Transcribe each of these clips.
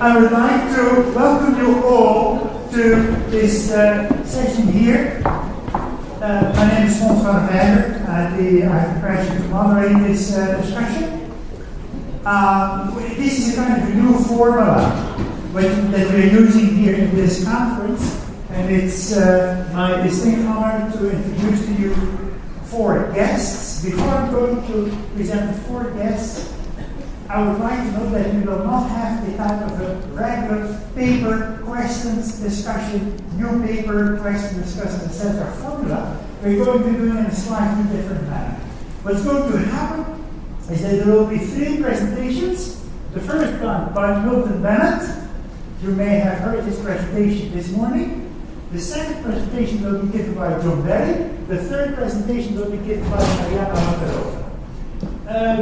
I would like to welcome you all to this session here. My name is Vijver. I have the pleasure to moderate this discussion. This is a kind of a new formula that we're using here in this conference, and it's my distinct honor to introduce to you 4 guests. Before I'm going to present the 4 guests, I would like to note that we will not have the type of a regular paper questions discussion, new paper question discussion, etc. formula. We're going to do it in a slightly different manner. What's going to happen is that there will be 3 presentations. The first one by Milton Bennett. You may have heard his presentation this morning. The second presentation will be given by John Berry. The third presentation will be given by Mariana Makarova.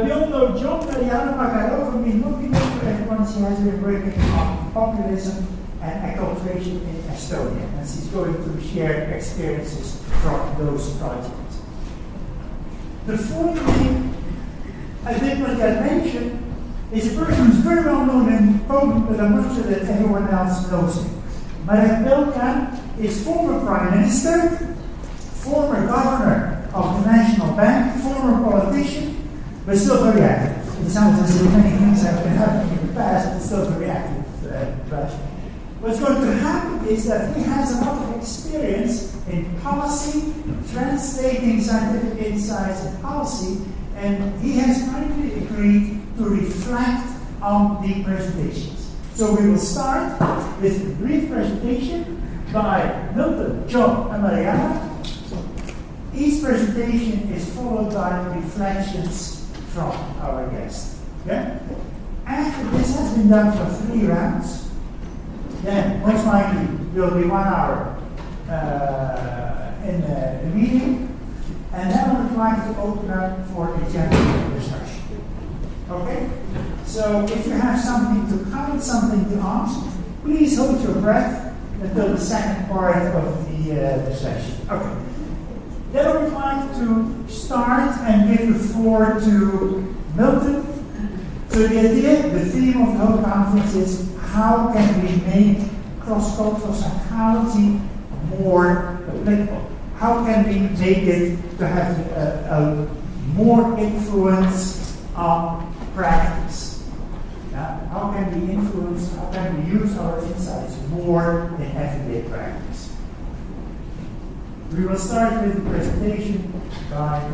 We all know John Mariana Makarova may not be known to everyone. She has been working on populism and acculturation in Estonia, and she's going to share experiences from those projects. The fourth thing I did not yet mention is a person who's very well known in Poland, but I'm not sure that everyone else knows him. Marek Belka is former Prime Minister, former Governor of the National Bank, former politician, but still very active. It sounds as if many things have been happening in the past, but still very active. What's going to happen is that he has a lot of experience in policy, translating scientific insights in policy, and he has kindly agreed to reflect on the presentations. So we will start with a brief presentation by Milton, John, and Mariana. Each presentation is followed by reflections from our guest. Okay? After this has been done for 3 rounds, then most likely there will be 1 hour in the meeting, and then I would like to open up for a general discussion. Okay? So if you have something to comment, something to ask, please hold your breath until the second part of the session. Okay. Then I would like to start and give the floor to Milton. So the idea, the theme of the whole conference is how can we make cross-cultural psychology more applicable? How can we make it to have a more influence on practice? How can we influence, how can we use our insights more in everyday practice? We will start with the presentation by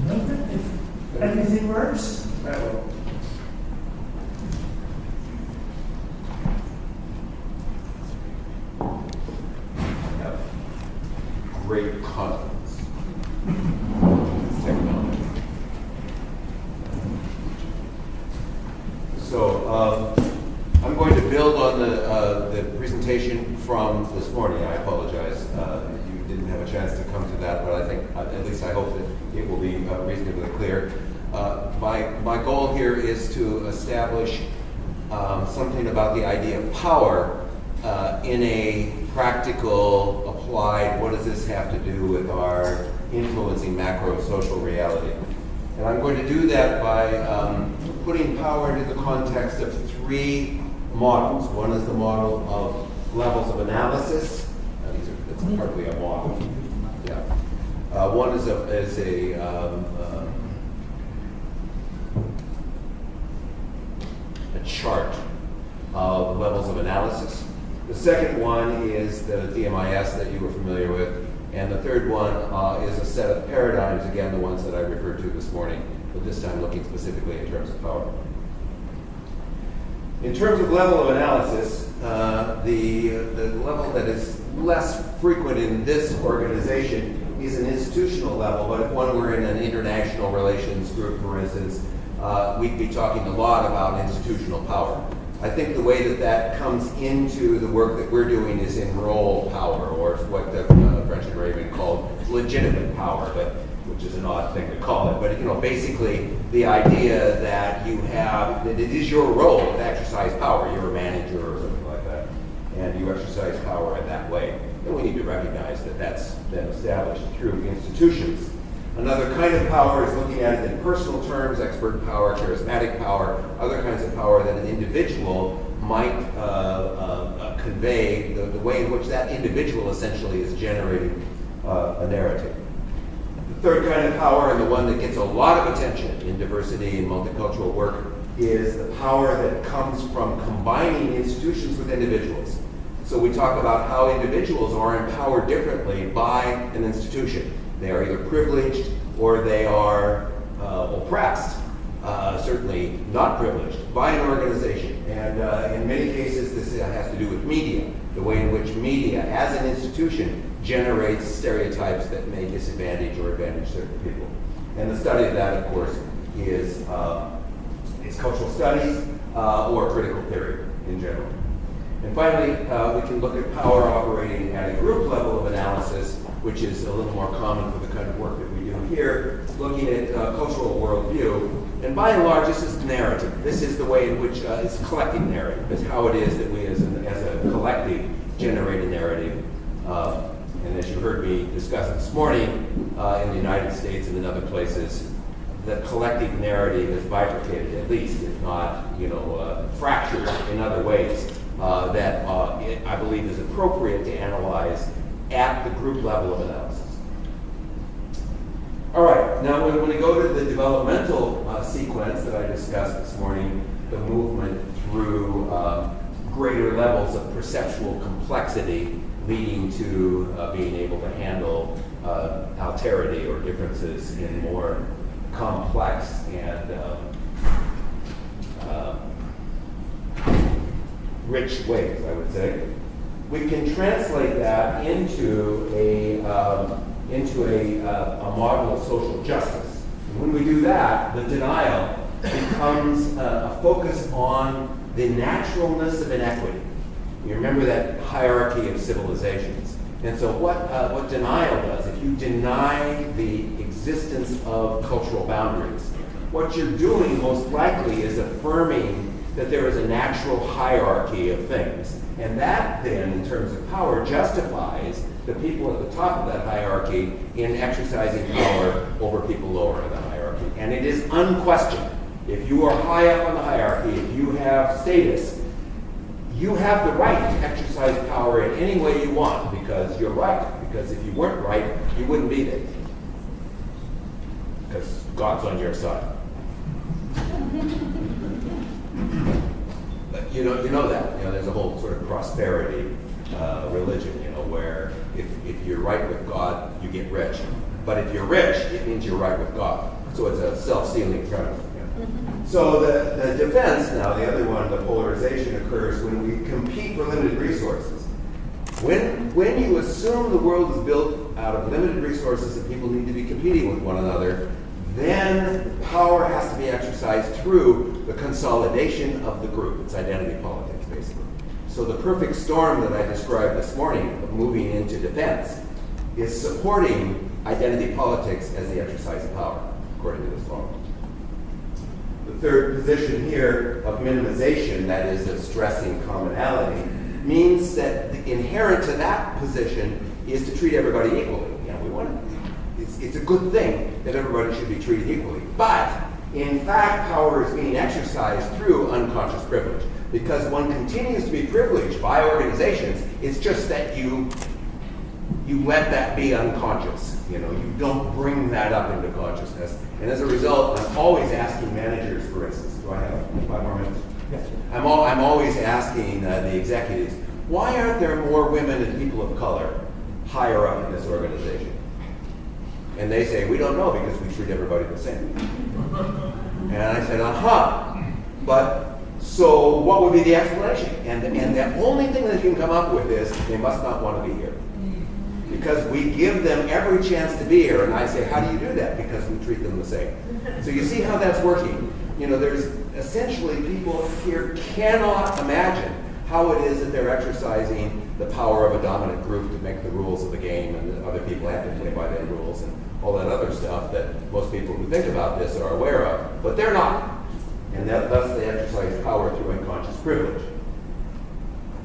Milton, if everything works. Great confidence in technology. So I'm going to build on the presentation from this morning. I apologize you didn't have a chance to come to that, but I think at least I hope that it will be reasonably clear. My goal here is to establish something about the idea of power in a practical, applied, what does this have to do with our influencing macro social reality? And I'm going to do that by putting power into the context of 3 models. One is the model of levels of analysis. It's hardly a model. Yeah. One is a chart of levels of analysis. The second one is the DMIS that you were familiar with, and the third one is a set of paradigms, again the ones that I referred to this morning, but this time looking specifically in terms of power. In terms of level of analysis, the level that is less frequent in this organization is an institutional level, but if one were in an international relations group, for instance, we'd be talking a lot about institutional power. I think the way that comes into the work that we're doing is in role power, or what the French and Arabian called legitimate power, which is an odd thing to call it. But basically the idea that that it is your role to exercise power. You're a manager or something like that, and you exercise power in that way. And we need to recognize that that's been established through institutions. Another kind of power is looking at it in personal terms, expert power, charismatic power, other kinds of power that an individual might convey, the way in which that individual essentially is generating a narrative. The third kind of power, and the one that gets a lot of attention in diversity and multicultural work, is the power that comes from combining institutions with individuals. So we talk about how individuals are empowered differently by an institution. They are either privileged or they are oppressed, certainly not privileged, by an organization. And in many cases, this has to do with media, the way in which media, as an institution, generates stereotypes that may disadvantage or advantage certain people. And the study of that, of course, is cultural studies or critical theory in general. And finally, we can look at power operating at a group level of analysis, which is a little more common for the kind of work that we do here, looking at cultural worldview. And by and large, this is narrative. This is the way in which it's collecting narrative. It's how it is that we as a collective generate a narrative. And as you heard me discuss this morning, in the United States and in other places, the collective narrative is bifurcated, at least, if not, fractured in other ways that I believe is appropriate to analyze at the group level of analysis. All right, now when we go to the developmental sequence that I discussed this morning, the movement through greater levels of perceptual complexity leading to being able to handle alterity or differences in more complex and rich ways, I would say. We can translate that into a model of social justice. And when we do that, the denial becomes a focus on the naturalness of inequity. You remember that hierarchy of civilizations. And so what denial does, if you deny the existence of cultural boundaries, what you're doing most likely is affirming that there is a natural hierarchy of things. And that then, in terms of power, justifies the people at the top of that hierarchy in exercising power over people lower in the hierarchy. And it is unquestioned. If you are high up on the hierarchy, if you have status, you have the right to exercise power in any way you want because you're right. Because if you weren't right, you wouldn't be there. Because God's on your side. But you know that. There's a whole sort of prosperity religion, where if you're right with God, you get rich. But if you're rich, it means you're right with God. So it's a self-sealing premise. So the defense, now the other one, the polarization, occurs when we compete for limited resources. When you assume the world is built out of limited resources and people need to be competing with one another, then power has to be exercised through the consolidation of the group. It's identity politics, basically. So the perfect storm that I described this morning of moving into defense is supporting identity politics as the exercise of power, according to this law. The third position here of minimization, that is of stressing commonality, means that inherent to that position is to treat everybody equally. It's a good thing that everybody should be treated equally. But, in fact, power is being exercised through unconscious privilege. Because one continues to be privileged by organizations, it's just that you let that be unconscious. You don't bring that up into consciousness. And as a result, I'm always asking managers, for instance, do I have 5 more minutes? Yes. I'm always asking the executives, why aren't there more women and people of color higher up in this organization? And they say, we don't know because we treat everybody the same. And I said, but so what would be the explanation? And the only thing they can come up with is they must not want to be here. Because we give them every chance to be here. And I say, how do you do that? Because we treat them the same. So you see how that's working. There's essentially people here cannot imagine how it is that they're exercising the power of a dominant group to make the rules of the game, and that other people have to play by their rules, and all that other stuff that most people who think about this are aware of, but they're not. And thus they exercise power through unconscious privilege.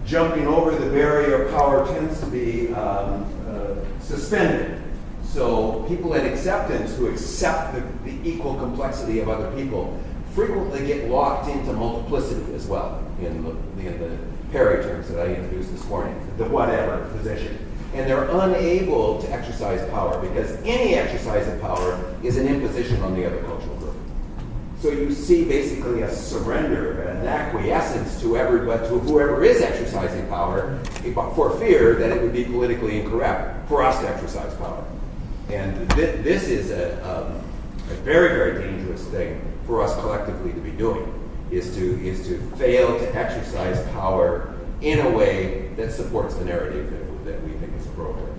Jumping over the barrier of power tends to be suspended. So people in acceptance who accept the equal complexity of other people frequently get locked into multiplicity as well in the Perry terms that I introduced this morning, the whatever position. And they're unable to exercise power because any exercise of power is an imposition on the other cultural group. So you see basically a surrender, an acquiescence to whoever is exercising power for fear that it would be politically incorrect for us to exercise power. And this is a very, very dangerous thing for us collectively to be doing, is to fail to exercise power in a way that supports the narrative that we think is appropriate.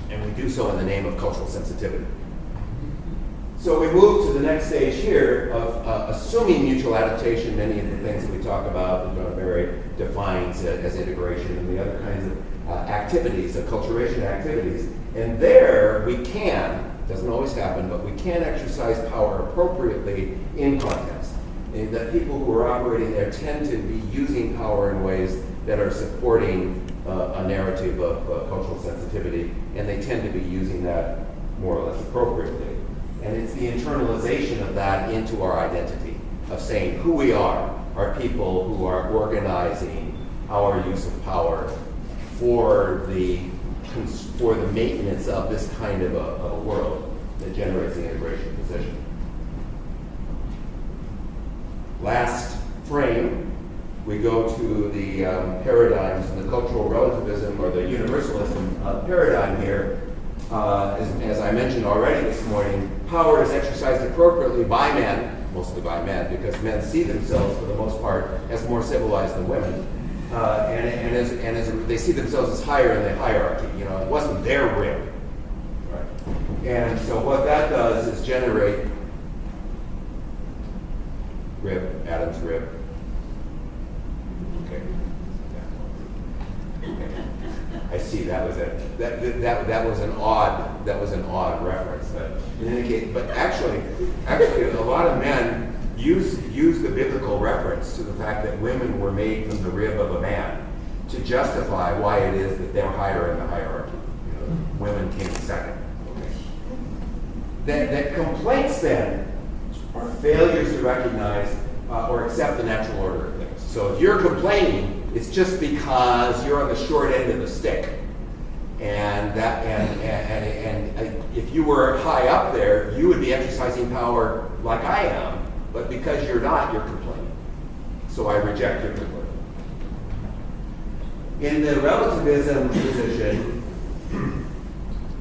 And we do so in the name of cultural sensitivity. So we move to the next stage here of assuming mutual adaptation. Many of the things that we talk about, John Barry defines as integration and the other kinds of activities, acculturation activities. And there we can, doesn't always happen, but we can exercise power appropriately in context. And that people who are operating there tend to be using power in ways that are supporting a narrative of cultural sensitivity, and they tend to be using that more or less appropriately. And it's the internalization of that into our identity, of saying who we are people who are organizing our use of power for the maintenance of this kind of a world that generates the integration position. Last frame, we go to the paradigms and the cultural relativism or the universalism paradigm here. As I mentioned already this morning, power is exercised appropriately by men, mostly by men, because men see themselves, for the most part, as more civilized than women. And as they see themselves as higher in the hierarchy. You know, it wasn't their rib. Right. And so what that does is generate Adam's rib. Okay. I see that was an odd reference, but in any case, but actually a lot of men use the biblical reference to the fact that women were made from the rib of a man to justify why it is that they're higher in the hierarchy. You know, women came second. Okay. That complaints then are failures to recognize or accept the natural order of things. So if you're complaining, it's just because you're on the short end of the stick, and if you were high up there, you would be exercising power like I am, but because you're not, you're complaining. So I reject your complaint. In the relativism position,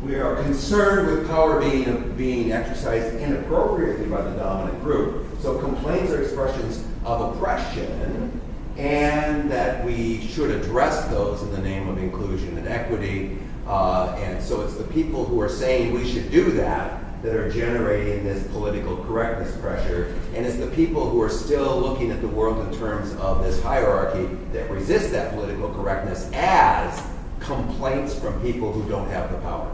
we are concerned with power being exercised inappropriately by the dominant group. So complaints are expressions of oppression, and that we should address those in the name of inclusion and equity. And so it's the people who are saying we should do that are generating this political correctness pressure. And it's the people who are still looking at the world in terms of this hierarchy that resist that political correctness as complaints from people who don't have the power.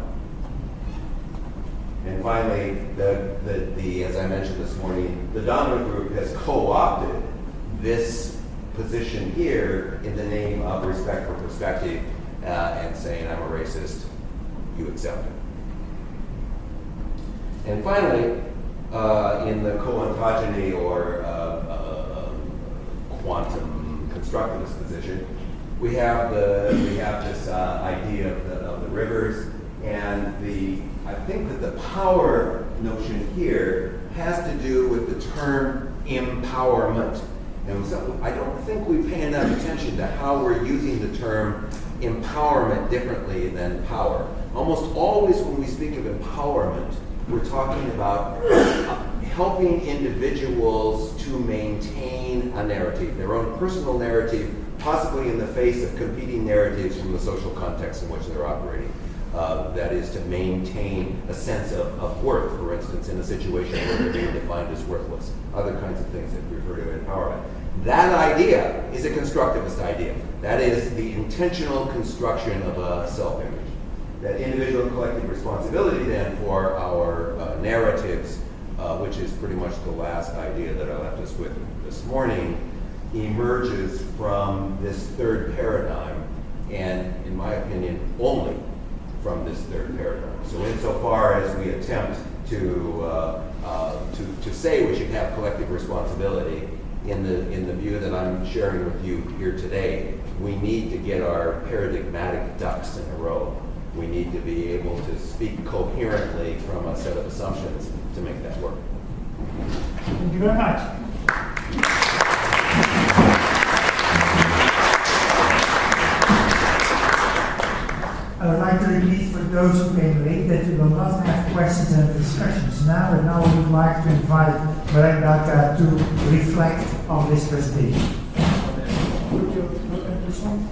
And finally, as I mentioned this morning, the dominant group has co-opted this position here in the name of respect for perspective and saying I'm a racist, you accept it. And finally, in the co-ontogeny or quantum constructivist position, we have this idea of the rivers, and I think that the power notion here has to do with the term empowerment. And so I don't think we pay enough attention to how we're using the term empowerment differently than power. Almost always when we speak of empowerment, we're talking about helping individuals to maintain a narrative, their own personal narrative, possibly in the face of competing narratives from the social context in which they're operating. That is to maintain a sense of worth, for instance, in a situation where they're being defined as worthless. Other kinds of things that we refer to as empowerment. That idea is a constructivist idea. That is the intentional construction of a self-image. That individual and collective responsibility then for our narratives, which is pretty much the last idea that I left us with this morning, emerges from this third paradigm, and in my opinion, only from this third paradigm. So insofar as we attempt to say we should have collective responsibility in the view that I'm sharing with you here today, we need to get our paradigmatic ducks in a row. We need to be able to speak coherently from a set of assumptions to make that work. Thank you very much. I would like to repeat for those who came late that we will not have questions and discussions now, but now we would like to invite Brenda to reflect on this presentation. Would you look at this one?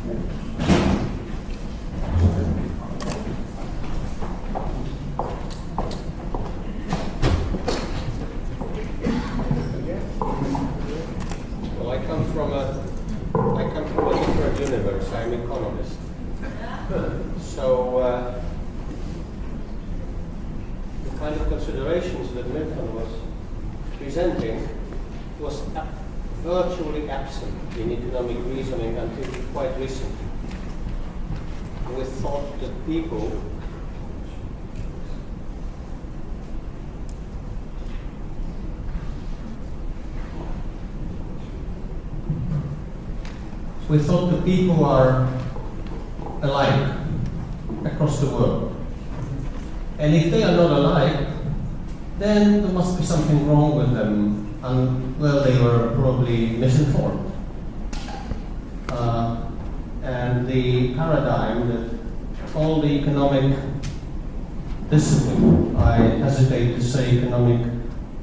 Well, I come from a different universe. I'm an economist. So the kind of considerations that Milton was presenting was virtually absent in economic reasoning until quite recently. We thought that people are alike across the world. And if they are not alike, then there must be something wrong with them. And, well, they were probably misinformed. And the paradigm that all the economic discipline, I hesitate to say economic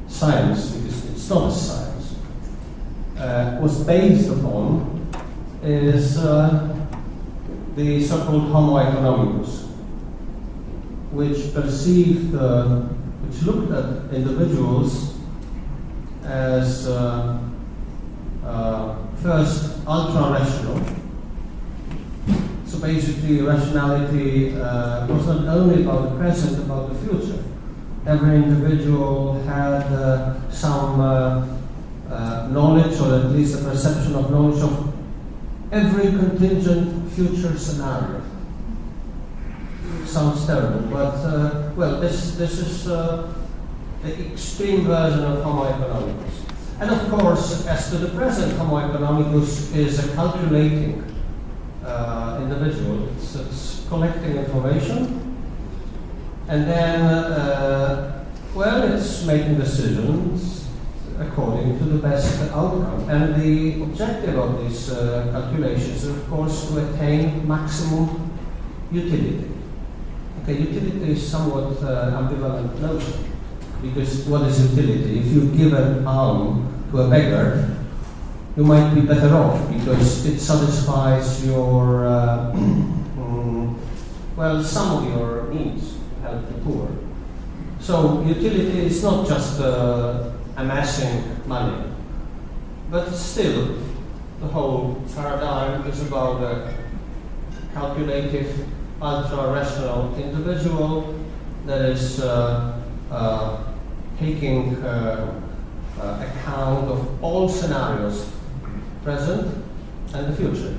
science because it's not a science, was based upon is the so-called Homo economicus, which looked at individuals as first ultra-rational. So basically, rationality was not only about the present, about the future. Every individual had some knowledge, or at least a perception of knowledge of every contingent future scenario. Sounds terrible, but well, this is the extreme version of Homo economicus. And of course, as to the present, Homo economicus is a calculating individual. It's collecting information, and then, well, it's making decisions according to the best outcome. And the objective of these calculations is, of course, to attain maximum utility. Okay, utility is somewhat ambivalent notion, because what is utility? If you give an alms to a beggar, you might be better off because it satisfies your, well, some of your needs to help the poor. So utility is not just amassing money, but still the whole paradigm is about a calculative, ultra-rational individual that is taking account of all scenarios, present and the future.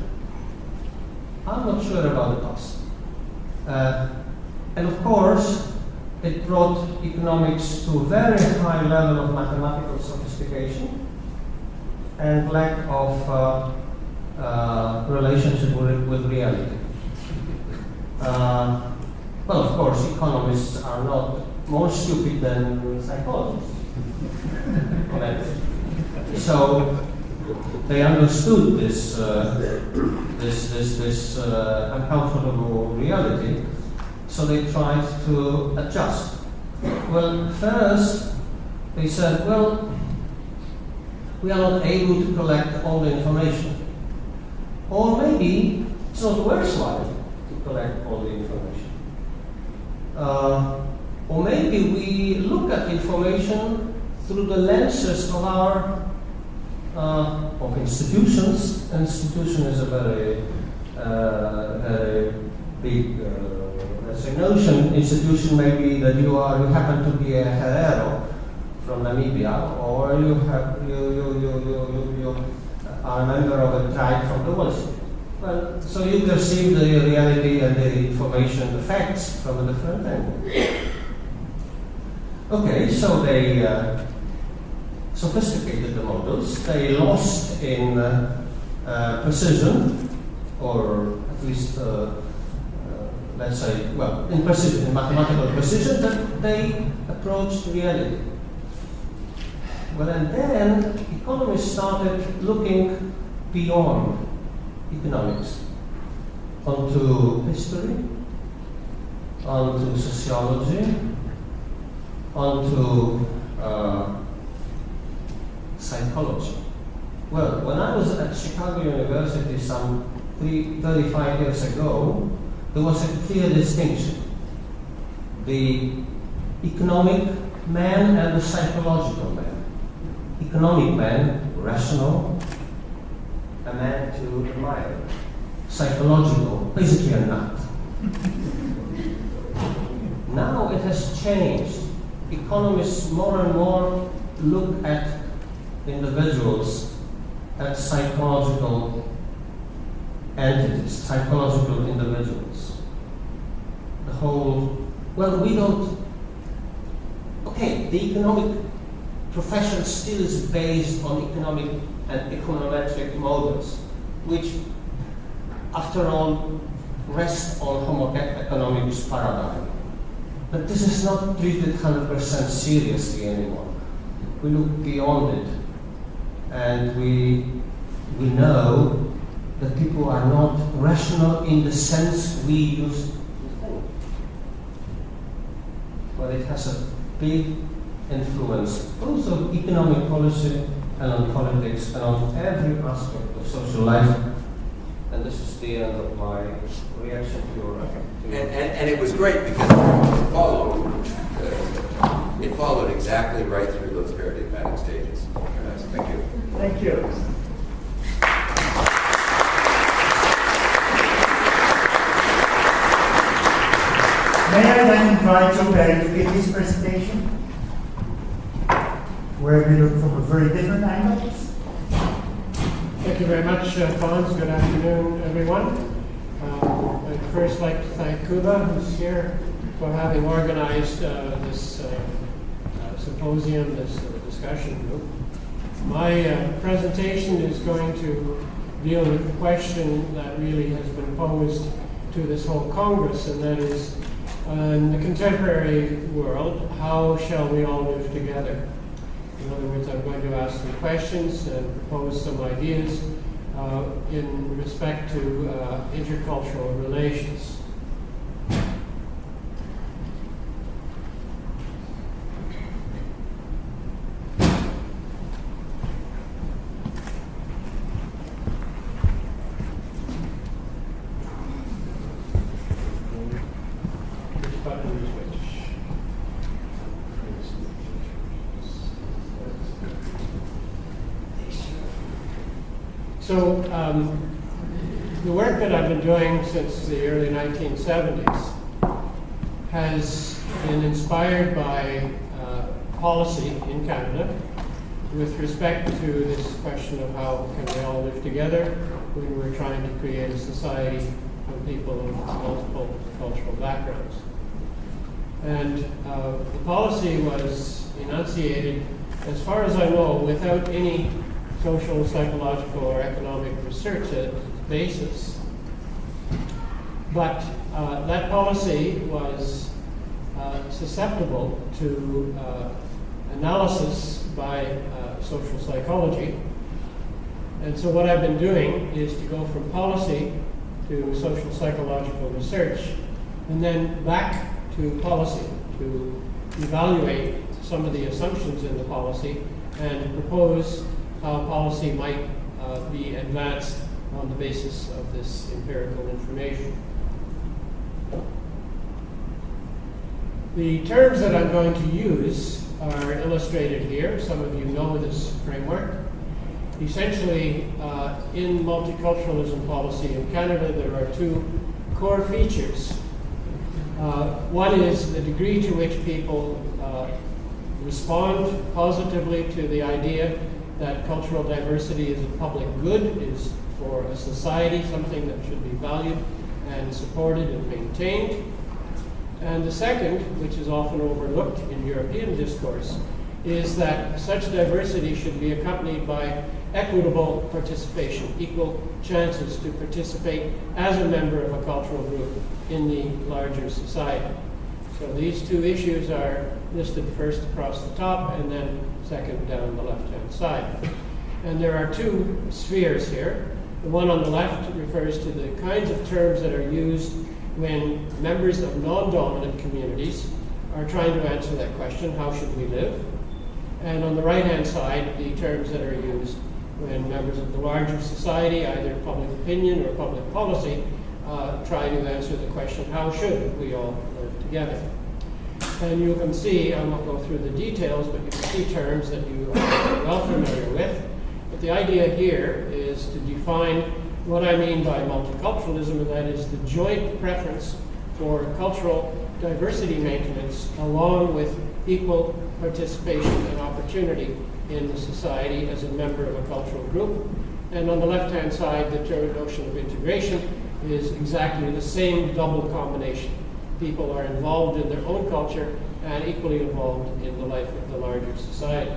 I'm not sure about the past. And of course, it brought economics to a very high level of mathematical sophistication and lack of relationship with reality. Well, of course, economists are not more stupid than psychologists. So they understood this uncomfortable reality. So they tried to adjust. Well, first they said, well, we are not able to collect all the information. Or maybe it's not worthwhile to collect all the information. Or maybe we look at information through the lenses of our of institutions. Institution is a very big let's say notion. Institution may be that you happen to be a Herero from Namibia, or you are a member of a tribe from the West. Well, so you perceive the reality and the information, the facts from a different angle. Okay, so they sophisticated the models. They lost in precision, or at least, let's say, well, in precision, in mathematical precision, but they approached reality. Well, and then economists started looking beyond economics onto history, onto sociology, onto psychology. Well, when I was at Chicago University some 35 years ago, there was a clear distinction. The economic man and the psychological man. Economic man, rational, a man to admire. Psychological, basically a nut. Now it has changed. Economists more and more look at individuals as psychological entities, psychological individuals. The whole, well, we don't, okay, the economic profession still is based on economic and econometric models, which, after all, rest on Homo economicus paradigm. But this is not treated 100% seriously anymore. We look beyond it, and we know that people are not rational in the sense we used to think. But it has a big influence both on economic policy and on politics and on every aspect of social life. And this is the end of my reaction to your And it was great because it followed exactly right through those paradigmatic stages. Thank you. Thank you. May I then invite Joe Barry to give his presentation, where we look from a very different angle. Thank you very much, Fons. Good afternoon, everyone. I'd first like to thank Kuba, who's here, for having organized this symposium, this discussion group. My presentation is going to deal with the question that really has been posed to this whole Congress, and that is, in the contemporary world, how shall we all live together? In other words, I'm going to ask some questions and propose some ideas in respect to intercultural relations. Which button is which? So, the work that I've been doing since the early 1970s has been inspired by policy in Canada with respect to this question of how can we all live together when we're trying to create a society of people with multiple cultural backgrounds. And the policy was enunciated, as far as I know, without any social, psychological, or economic research at its basis. But that policy was susceptible to analysis by social psychology. And so what I've been doing is to go from policy to social psychological research, and then back to policy to evaluate some of the assumptions in the policy and propose how policy might be advanced on the basis of this empirical information. The terms that I'm going to use are illustrated here. Some of you know this framework. Essentially, in multiculturalism policy in Canada, there are two core features. One is the degree to which people respond positively to the idea that cultural diversity is a public good, is for a society, something that should be valued and supported and maintained. And the second, which is often overlooked in European discourse, is that such diversity should be accompanied by equitable participation, equal chances to participate as a member of a cultural group in the larger society. So these two issues are listed first across the top and then second down the left-hand side. And there are two spheres here. The one on the left refers to the kinds of terms that are used when members of non-dominant communities are trying to answer that question, how should we live? And on the right-hand side, the terms that are used when members of the larger society, either public opinion or public policy, try to answer the question, how should we all live together? And you can see, I won't go through the details, but you can see terms that you are well familiar with. But the idea here is to define what I mean by multiculturalism, and that is the joint preference for cultural diversity maintenance along with equal participation and opportunity in the society as a member of a cultural group. And on the left-hand side, the notion of integration is exactly the same double combination. People are involved in their own culture and equally involved in the life of the larger society.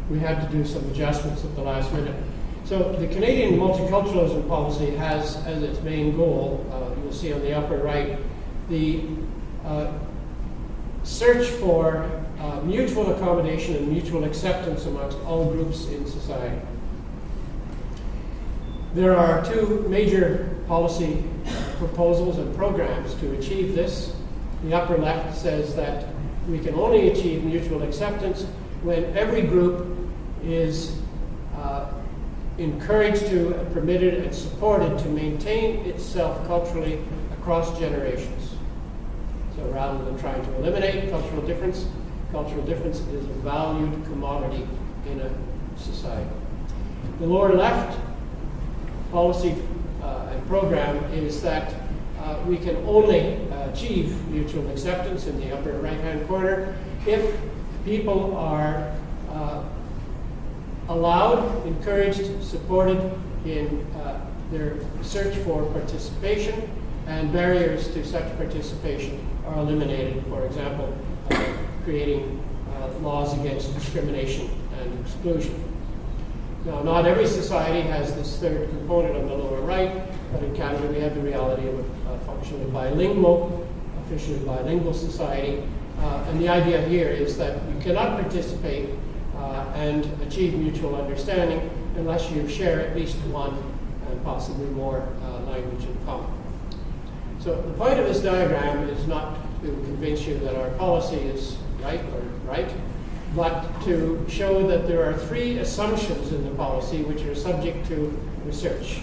We had to do some adjustments at the last minute. So the Canadian multiculturalism policy has as its main goal, you'll see on the upper right, the search for mutual accommodation and mutual acceptance amongst all groups in society. There are two major policy proposals and programs to achieve this. The upper left says that we can only achieve mutual acceptance when every group is encouraged to, permitted, and supported to maintain itself culturally across generations. So rather than trying to eliminate cultural difference is a valued commodity in a society. The lower left policy and program is that we can only achieve mutual acceptance in the upper right-hand corner if people are allowed, encouraged, supported in their search for participation, and barriers to such participation are eliminated. For example, creating laws against discrimination and exclusion. Now, not every society has this third component on the lower right, but in Canada we have the reality of a functionally bilingual, officially bilingual society. And the idea here is that you cannot participate and achieve mutual understanding unless you share at least one and possibly more language in common. So the point of this diagram is not to convince you that our policy is right, but to show that there are three assumptions in the policy which are subject to research.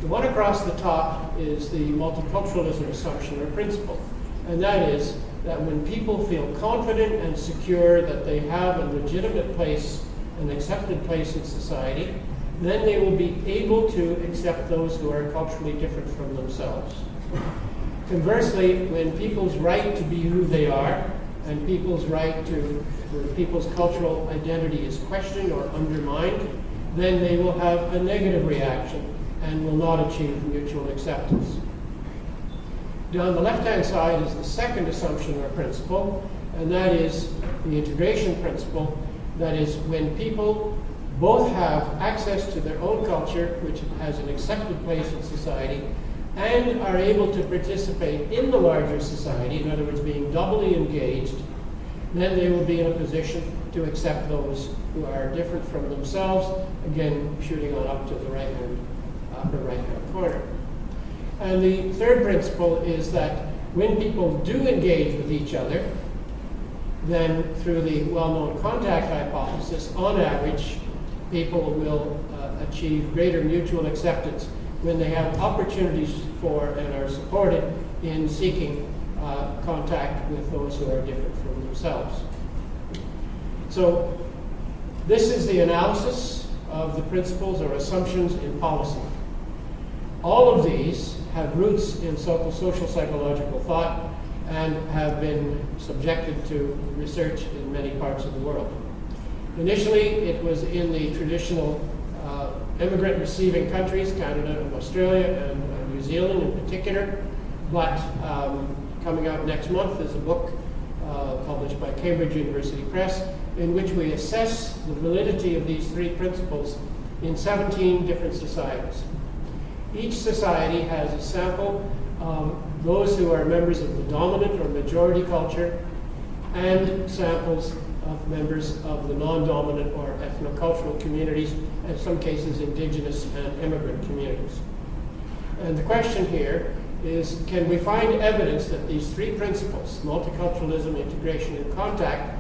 The one across the top is the multiculturalism assumption or principle, and that is that when people feel confident and secure that they have a legitimate place, an accepted place in society, then they will be able to accept those who are culturally different from themselves. Conversely, when people's right to be who they are and people's people's cultural identity is questioned or undermined, then they will have a negative reaction and will not achieve mutual acceptance. Down the left-hand side is the second assumption or principle, and that is the integration principle. That is, when people both have access to their own culture, which has an accepted place in society, and are able to participate in the larger society, in other words, being doubly engaged, then they will be in a position to accept those who are different from themselves, again, shooting on up to the upper right-hand corner. And the third principle is that when people do engage with each other, then through the well-known contact hypothesis, on average, people will achieve greater mutual acceptance when they have opportunities for and are supported in seeking contact with those who are different from themselves. So this is the analysis of the principles or assumptions in policy. All of these have roots in social psychological thought and have been subjected to research in many parts of the world. Initially, it was in the traditional immigrant receiving countries, Canada and Australia and New Zealand in particular, but coming out next month is a book published by Cambridge University Press in which we assess the validity of these three principles in 17 different societies. Each society has a sample of those who are members of the dominant or majority culture and samples of members of the non-dominant or ethnocultural communities, in some cases indigenous and immigrant communities. And the question here is, can we find evidence that these three principles, multiculturalism, integration, and contact,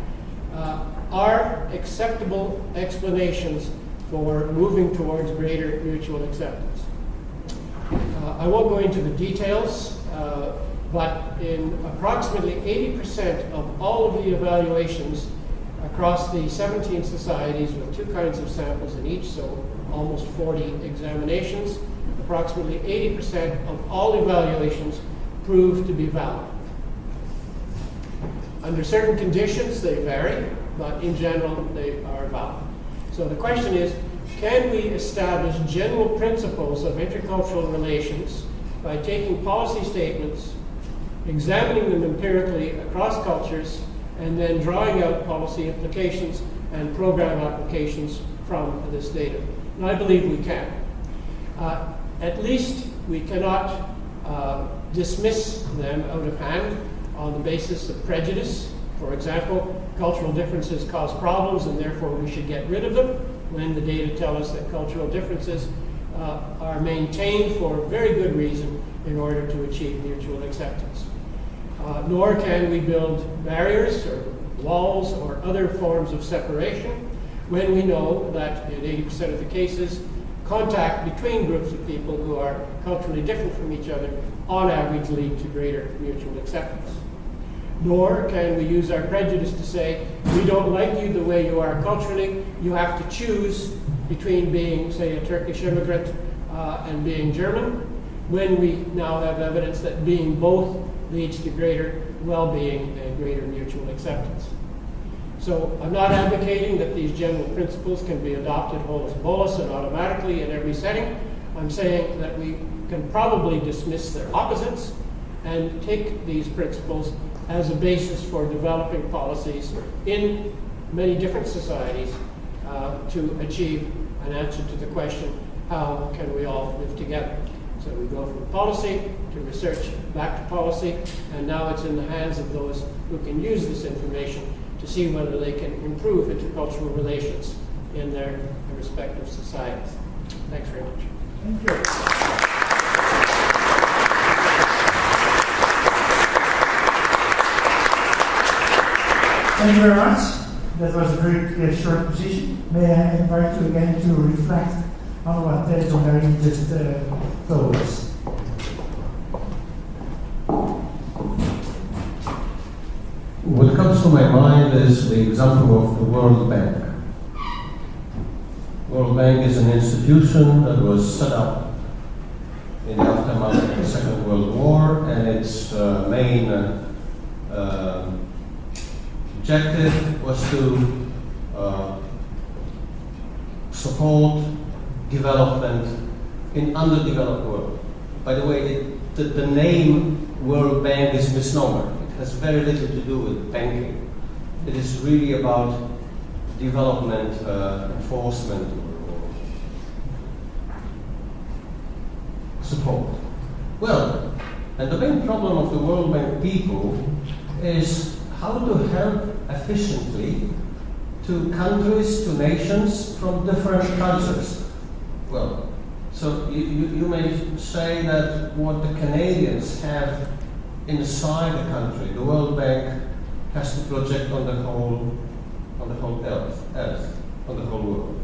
are acceptable explanations for moving towards greater mutual acceptance? I won't go into the details, but in approximately 80% of all of the evaluations across the 17 societies with two kinds of samples in each, so almost 40 examinations, approximately 80% of all evaluations prove to be valid. Under certain conditions, they vary, but in general, they are valid. So the question is, can we establish general principles of intercultural relations by taking policy statements, examining them empirically across cultures, and then drawing out policy implications and program applications from this data? And I believe we can. At least we cannot dismiss them out of hand on the basis of prejudice. For example, cultural differences cause problems and therefore we should get rid of them, when the data tell us that cultural differences are maintained for very good reason in order to achieve mutual acceptance. Nor can we build barriers or walls or other forms of separation when we know that in 80% of the cases, contact between groups of people who are culturally different from each other on average lead to greater mutual acceptance. Nor can we use our prejudice to say, we don't like you the way you are culturally, you have to choose between being, say, a Turkish immigrant and being German, when we now have evidence that being both leads to greater well-being and greater mutual acceptance. So I'm not advocating that these general principles can be adopted holus bolus and automatically in every setting. I'm saying that we can probably dismiss their opposites and take these principles as a basis for developing policies in many different societies to achieve an answer to the question, how can we all live together? So we go from policy to research, back to policy, and now it's in the hands of those who can use this information to see whether they can improve intercultural relations in their respective societies. Thanks very much. Thank you. Thank you very much. That was a very short position. May I invite you again to reflect on what John Harry just told us. What comes to my mind is the example of the World Bank. World Bank is an institution that was set up in the aftermath of the Second World War, and its main objective was to support development in underdeveloped world. By the way, the name World Bank is misnomer. It has very little to do with banking. It is really about development, enforcement, or support. Well, and the main problem of the World Bank people is how to help efficiently to countries, to nations from different cultures. Well, so you may say that what the Canadians have inside the country, the World Bank has to project on the whole earth, on the whole world.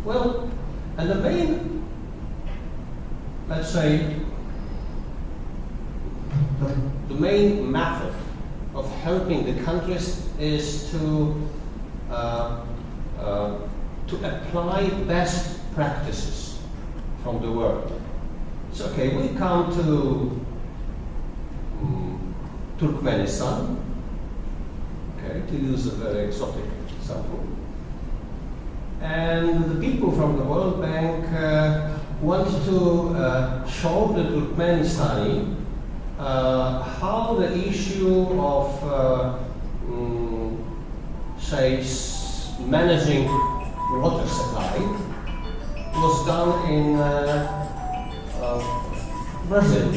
Well, and the main, let's say, the main method of helping the countries is to apply best practices from the world. it's okay, we come to Turkmenistan, okay, to use a very exotic example. And the people from the World Bank want to show the Turkmenistani how the issue of, say, managing water supply was done in Brazil.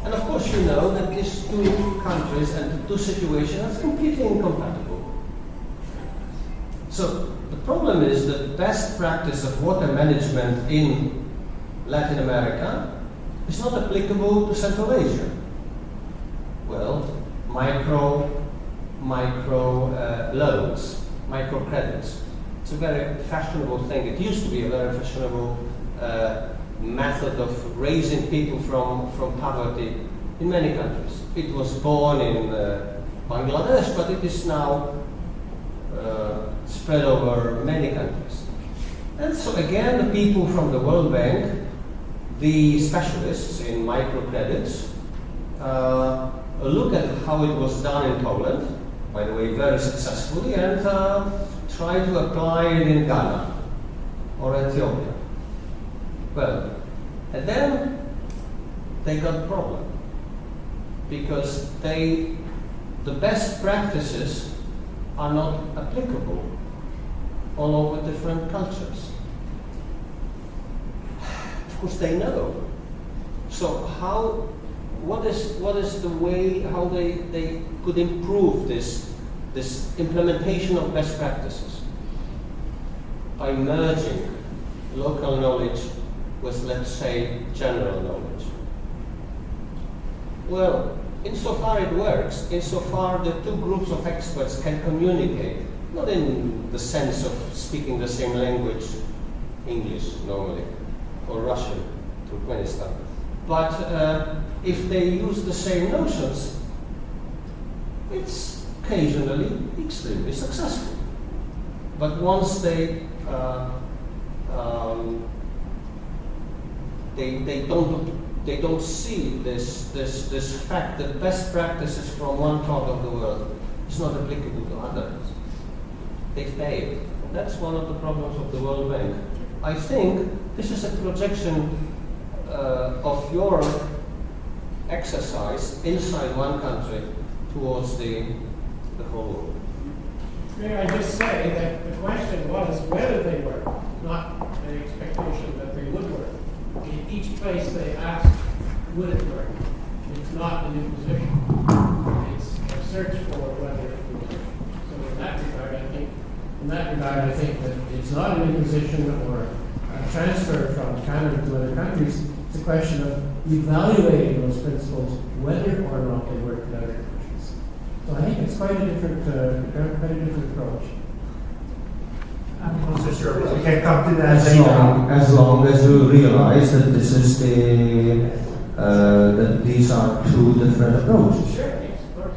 And of course you know that these two countries and two situations are completely incompatible. So the problem is that best practice of water management in Latin America is not applicable to Central Asia. Well, micro loans, microcredits. It's a very fashionable thing. It used to be a very fashionable method of raising people from poverty in many countries. It was born in Bangladesh, but it is now spread over many countries. And so again, the people from the World Bank, the specialists in microcredits, look at how it was done in Poland, by the way, very successfully, and try to apply it in Ghana or Ethiopia. Well, and then they got a problem because the best practices are not applicable all over different cultures. Of course, they know. So what is the way how they could improve this implementation of best practices? By merging local knowledge with, let's say, general knowledge. Well, insofar it works, insofar the two groups of experts can communicate, not in the sense of speaking the same language, English normally, or Russian, Turkmenistan, but if they use the same notions, it's occasionally extremely successful. But once they don't see this fact that best practices from one part of the world is not applicable to others, they fail. And that's one of the problems of the World Bank. I think this is a projection of your exercise inside one country towards the whole world. May I just say that the question was whether they work, not an expectation that they would work. In each place they asked, would it work? It's not an imposition. It's a search for whether it would work. So in that regard, I think that it's not an imposition or a transfer from Canada to other countries. It's a question of evaluating those principles, whether or not they work in other countries. So I think it's quite a different approach. I'm not so sure, but we can come to that As long as you realize that this is that these are two different approaches. Sure, yes, of course.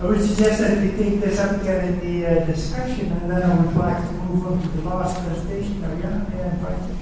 I would suggest that we take this up again in the discussion, and then I would like to move on to the last presentation. Marianne, may I invite you?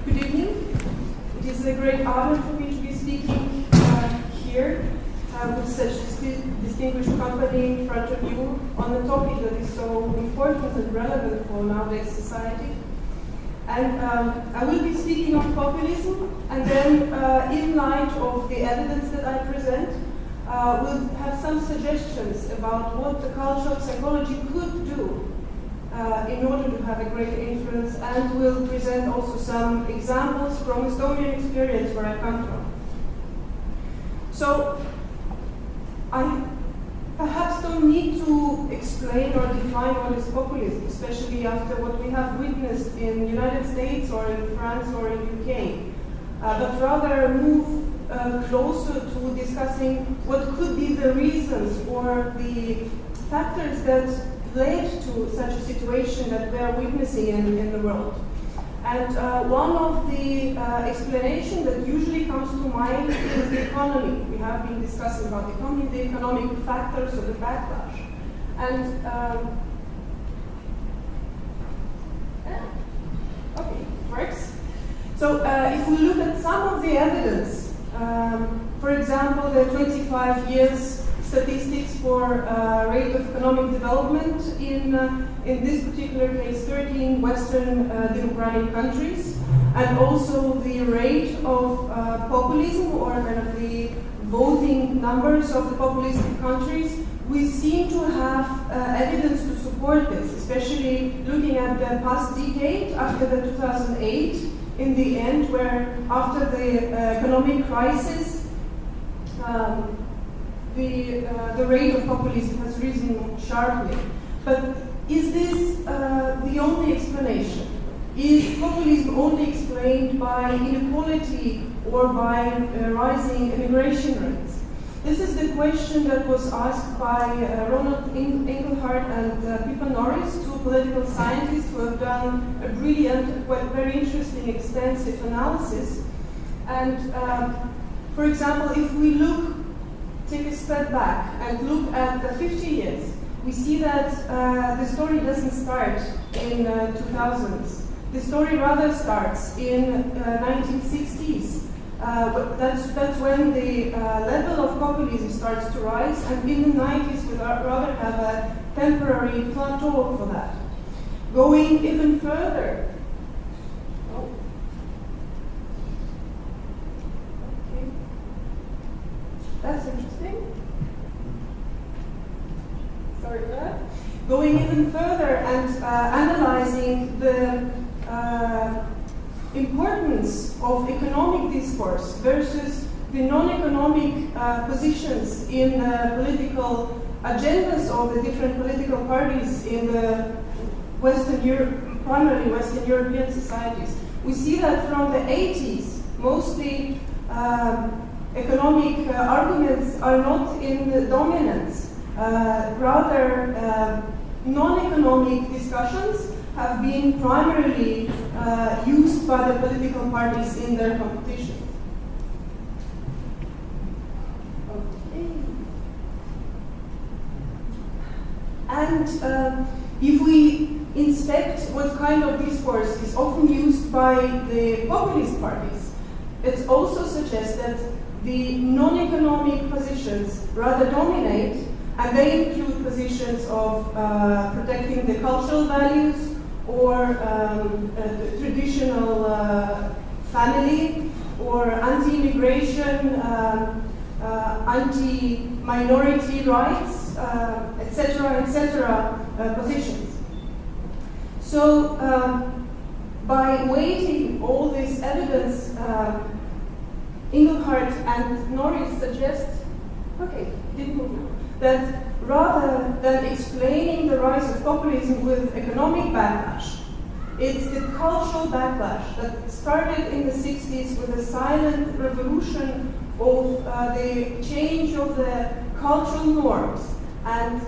Good evening. It is a great honor for me to be speaking here with such distinguished company in front of you on a topic that is so important and relevant for nowadays society. And I will be speaking on populism, and then in light of the evidence that I present, we'll have some suggestions about what the cultural psychology could do in order to have a greater influence, and we'll present also some examples from Estonian experience where I come from. So, I perhaps don't need to explain or define what is populism, especially after what we have witnessed in the United States or in France or in UK, but rather move closer to discussing what could be the reasons or the factors that led to such a situation that we are witnessing in the world. And one of the explanations that usually comes to mind is the economy. We have been discussing about the economy, the economic factors of the backlash. And okay, works. So if we look at some of the evidence, for example, the 25 years statistics for rate of economic development in this particular case, 13 Western democratic countries, and also the rate of populism or kind of the voting numbers of the populistic countries, we seem to have evidence to support this, especially looking at the past decade after the 2008, in the end, where after the economic crisis, the rate of populism has risen sharply. But is this the only explanation? Is populism only explained by inequality or by rising immigration rates? This is the question that was asked by Ronald Engelhardt and Pippa Norris, two political scientists who have done a brilliant, but very interesting, extensive analysis. And for example, if we take a step back and look at the 50 years, we see that the story doesn't start in 2000s. The story rather starts in 1960s. That's when the level of populism starts to rise, and in the 90s we rather have a temporary plateau for that. Going even further. Oh. Okay. That's interesting. Sorry for that. Going even further and analyzing the importance of economic discourse versus the non-economic positions in political agendas of the different political parties in the primarily Western European societies. We see that from the 80s, mostly economic arguments are not in the dominance. Rather, non-economic discussions have been primarily used by the political parties in their competition. Okay. And if we inspect what kind of discourse is often used by the populist parties, it also suggests that the non-economic positions rather dominate, and they include positions of protecting the cultural values, or traditional family, or anti-immigration, anti-minority rights, etc., positions. So, by weighting all this evidence, Engelhardt and Norris suggest, that rather than explaining the rise of populism with economic backlash, it's the cultural backlash that started in the 60s with a silent revolution of the change of the cultural norms and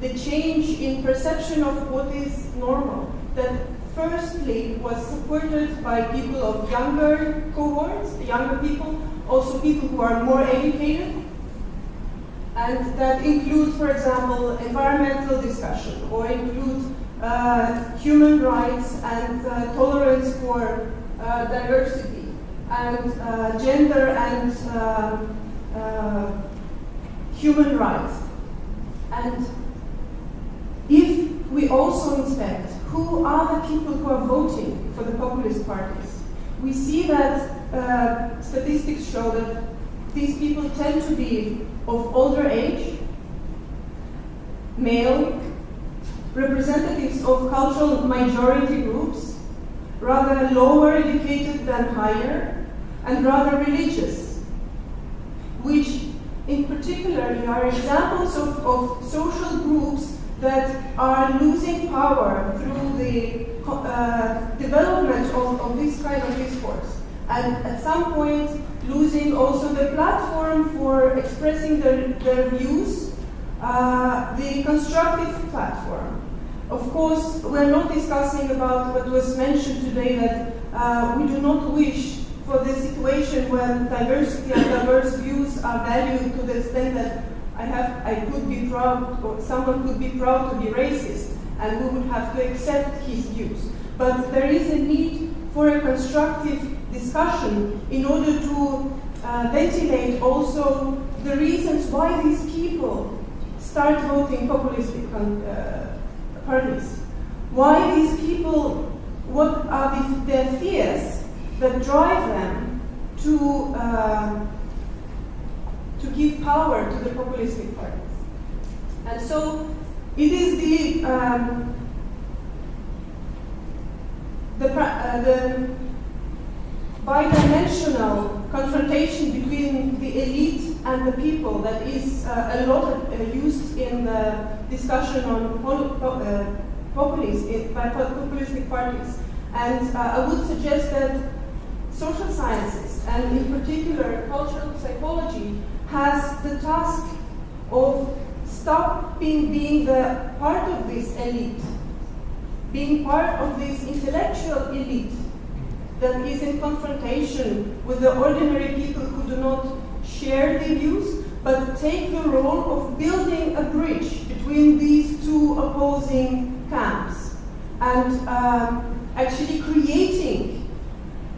the change in perception of what is normal, that firstly was supported by people of younger cohorts, younger people, also people who are more educated, and that include, for example, environmental discussion, or include human rights and tolerance for diversity, and gender and human rights. And if we also inspect who are the people who are voting for the populist parties, we see that statistics show that these people tend to be of older age, male, representatives of cultural majority groups, rather lower educated than higher, and rather religious, which in particular are examples of social groups that are losing power through the development of this kind of discourse. and at some point losing also the platform for expressing their views, the constructive platform. Of course, we're not discussing about what was mentioned today, that we do not wish for the situation when diversity and diverse views are valued to the extent that I could be proud, or someone could be proud to be racist, and we would have to accept his views. But there is a need for a constructive discussion in order to ventilate also the reasons why these people start voting populist parties. Why these people, what are their fears that drive them to give power to the populistic parties. And so it is the bidimensional confrontation between the elite and the people that is a lot used in the discussion on populism by populistic parties. And I would suggest that social sciences, and in particular cultural psychology, has the task of stopping being the part of this elite, being part of this intellectual elite that is in confrontation with the ordinary people who do not share the views, but take the role of building a bridge between these two opposing camps, and actually creating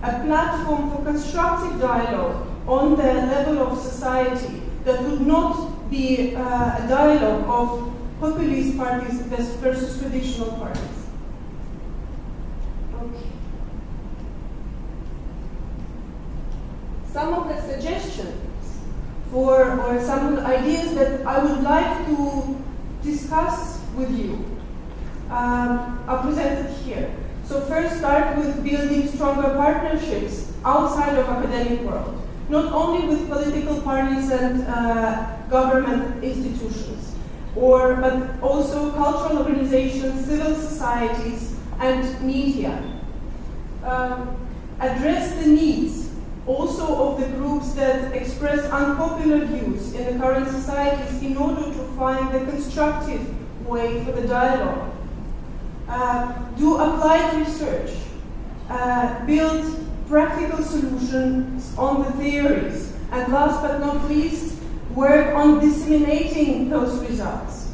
a platform for constructive dialogue on the level of society that would not be a dialogue of populist parties versus traditional parties. Okay. Some of the suggestions or some ideas that I would like to discuss with you are presented here. So first, start with building stronger partnerships outside of academic world, not only with political parties and government institutions, but also cultural organizations, civil societies, and media. Address the needs also of the groups that express unpopular views in the current societies in order to find a constructive way for the dialogue. Do applied research, build practical solutions on the theories, and last but not least, work on disseminating those results,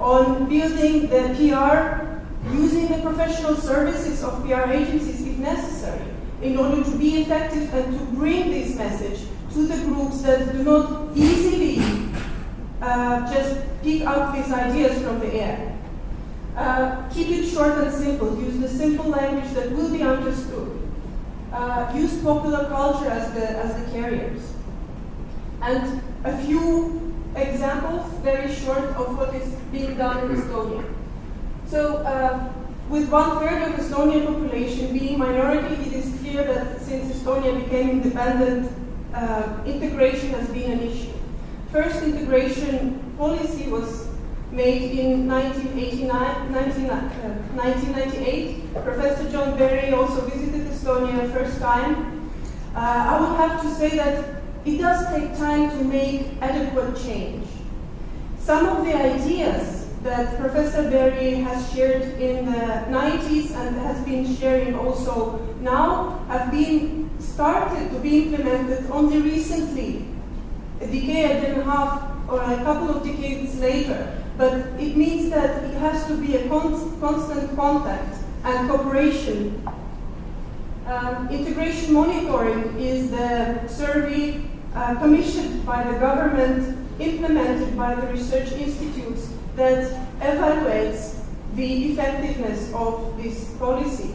on building the PR, using the professional services of PR agencies if necessary, in order to be effective and to bring this message to the groups that do not easily just pick up these ideas from the air. Keep it short and simple. Use the simple language that will be understood. Use popular culture as the carriers. And a few examples, very short, of what is being done in Estonia. So, with 1/3 of Estonian population being minority, it is clear that since Estonia became independent, integration has been an issue. First integration policy was made in 1998. Professor John Berry also visited Estonia first time. I would have to say that it does take time to make adequate change. Some of the ideas that Professor Berry has shared in the 90s and has been sharing also now have been started to be implemented only recently, a decade and a half or a couple of decades later. But it means that it has to be a constant contact and cooperation. Integration monitoring is the survey commissioned by the government, implemented by the research institutes that evaluates the effectiveness of this policy.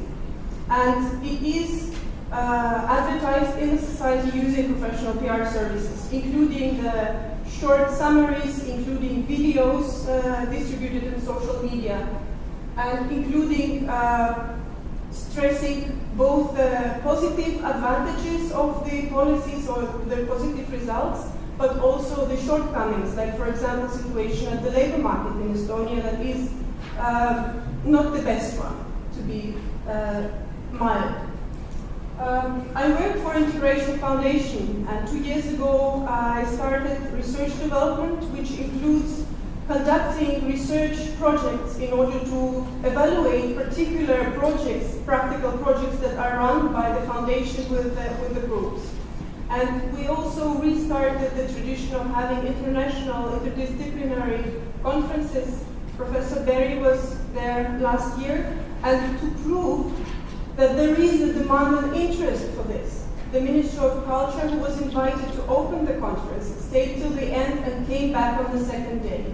And it is advertised in the society using professional PR services, including the short summaries, including videos distributed in social media, and including stressing both the positive advantages of the policies or the positive results, but also the shortcomings, like for example, situation at the labor market in Estonia that is not the best one, to be mild. I work for Integration Foundation, and 2 years ago I started research development, which includes conducting research projects in order to evaluate particular projects, practical projects that are run by the foundation with the groups. And we also restarted the tradition of having international interdisciplinary conferences. Professor Berry was there last year, and to prove that there is a demand and interest for this. The Minister of Culture, who was invited to open the conference, stayed till the end and came back on the second day.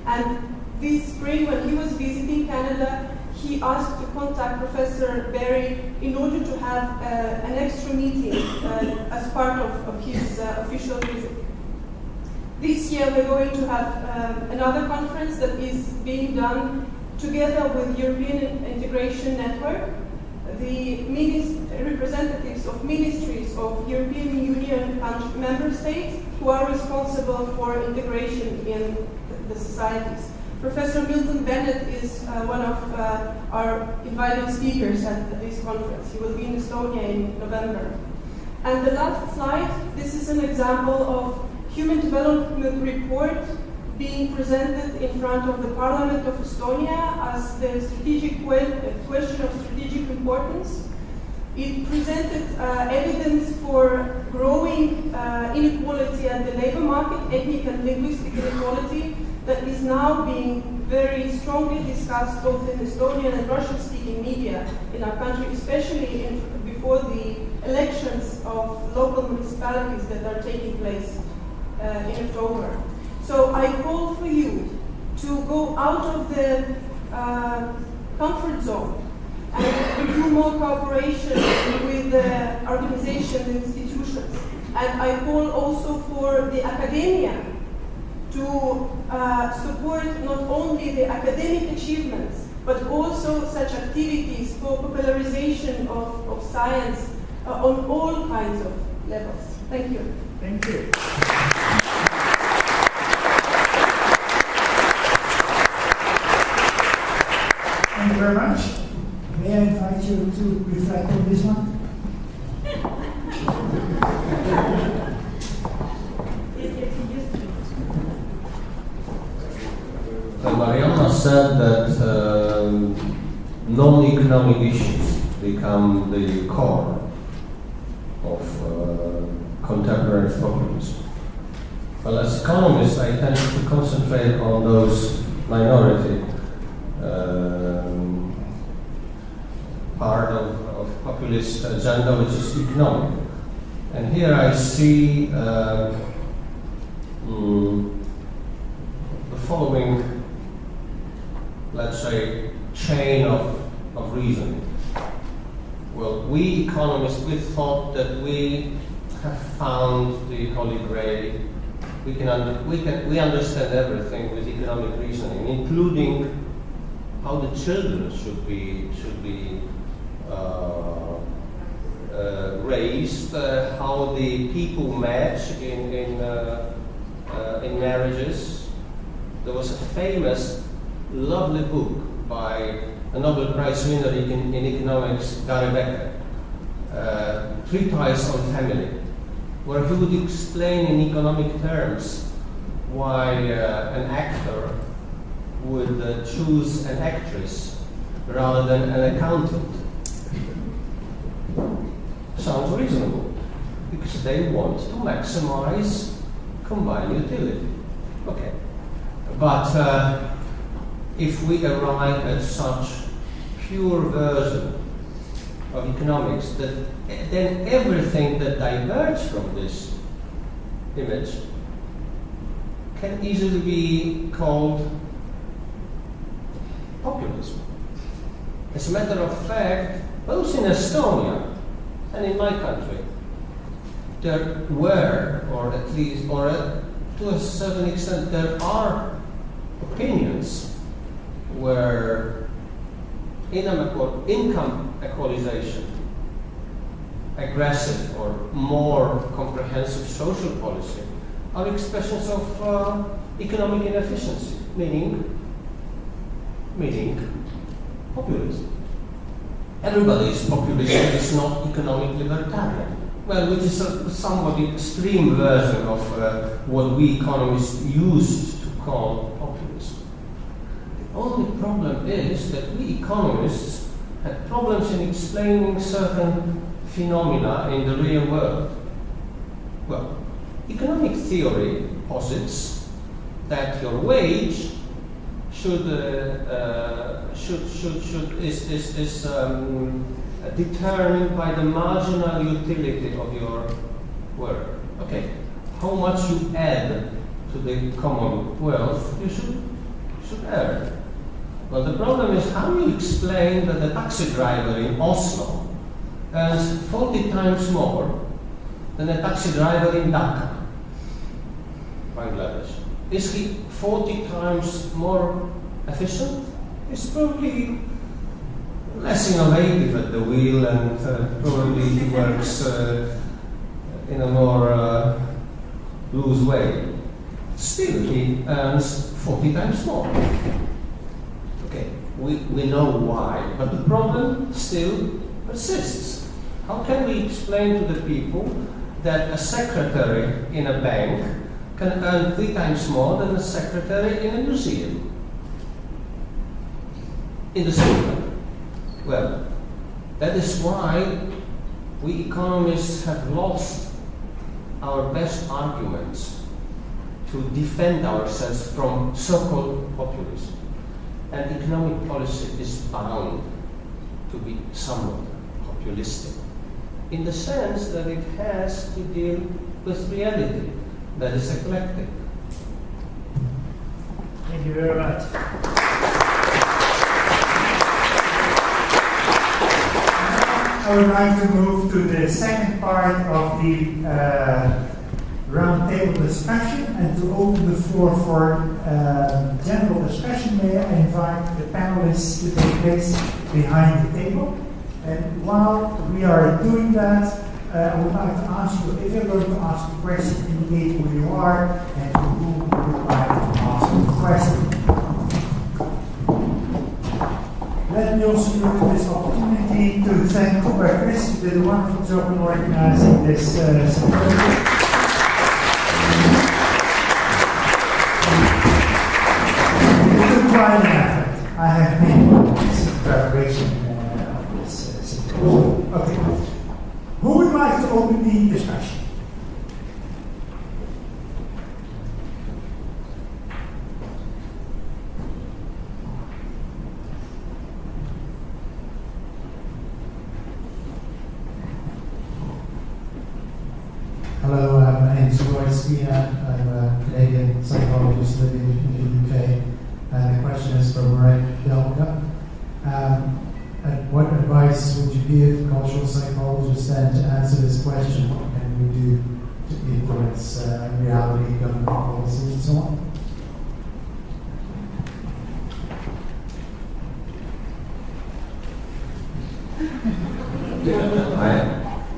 And this spring, when he was visiting Canada, he asked to contact Professor Berry in order to have an extra meeting as part of his official visit. This year we're going to have another conference that is being done together with European Integration Network, the representatives of ministries of European Union member states who are responsible for integration in the societies. Professor Milton Bennett is one of our invited speakers at this conference. He will be in Estonia in November. And the last slide, this is an example of Human Development Report being presented in front of the Parliament of Estonia as the strategic question of strategic importance. It presented evidence for growing inequality at the labor market, ethnic and linguistic inequality, that is now being very strongly discussed both in Estonian and Russian-speaking media in our country, especially before the elections of local municipalities that are taking place in October. So I call for you to go out of the comfort zone and do more cooperation with the organizations and institutions. And I call also for the academia to support not only the academic achievements, but also such activities for popularization of science on all kinds of levels. Thank you. Thank you. Thank you very much. May I invite you to reflect on this one? Mariana said that non-economic issues become the core of contemporary populism. Well, as economists, I tend to concentrate on those minority part of populist agenda, which is economic. And here I see the following, let's say, chain of reasoning. Well, we economists, we thought that we have found the Holy Grail. We understand everything with economic reasoning, including how the children should be raised, how the people match in marriages. There was a famous, lovely book by a Nobel Prize winner in economics, Gary Becker, Treatise on Family, where he would explain in economic terms why an actor would choose an actress rather than an accountant. Sounds reasonable, because they want to maximize combined utility. Okay, but if we arrive at such pure version of economics, then everything that diverges from this image can easily be called populism. As a matter of fact, both in Estonia and in my country, there were, or at least, to a certain extent, there are opinions where income equalization, aggressive or more comprehensive social policy, are expressions of economic inefficiency, meaning populism. everybody's population is not economic libertarian. Well, which is a somewhat extreme version of what we economists used to call populism. The only problem is that we economists had problems in explaining certain phenomena in the real world. Well, economic theory posits that your wage is determined by the marginal utility of your work. Okay, how much you add to the common wealth you should earn. Well, the problem is how you explain that a taxi driver in Oslo earns 40 times more than a taxi driver in Dhaka, Bangladesh. Is he 40 times more efficient? He's probably less innovative at the wheel, and probably he works in a more loose way. Still, he earns 40 times more. Okay, we know why, but the problem still persists. How can we explain to the people that a secretary in a bank can earn 3 times more than a secretary in a museum? In the same. Well, that is why we economists have lost our best arguments to defend ourselves from so-called populism. And economic policy is bound to be somewhat populistic, in the sense that it has to deal with reality that is eclectic. Thank you very much. I would like to move to the second part of the roundtable discussion and to open the floor for general discussion. May I invite the panelists to take place behind the table? And while we are doing that, I would like to ask you, if you're going to ask a question, indicate who you are and to whom you would like to ask the question. Let me also use this opportunity to thank Chris, who did a wonderful job in organizing this symposium. It took quite an effort. I have been in preparation of this symposium. Okay. Who would like to open the discussion? Hello, my name is Roy Skeena. I'm a Canadian psychologist living in the UK. And the question is for Marek Delka. What advice would you give cultural psychologists then to answer this question? What can we do to influence reality, government policy, and so on?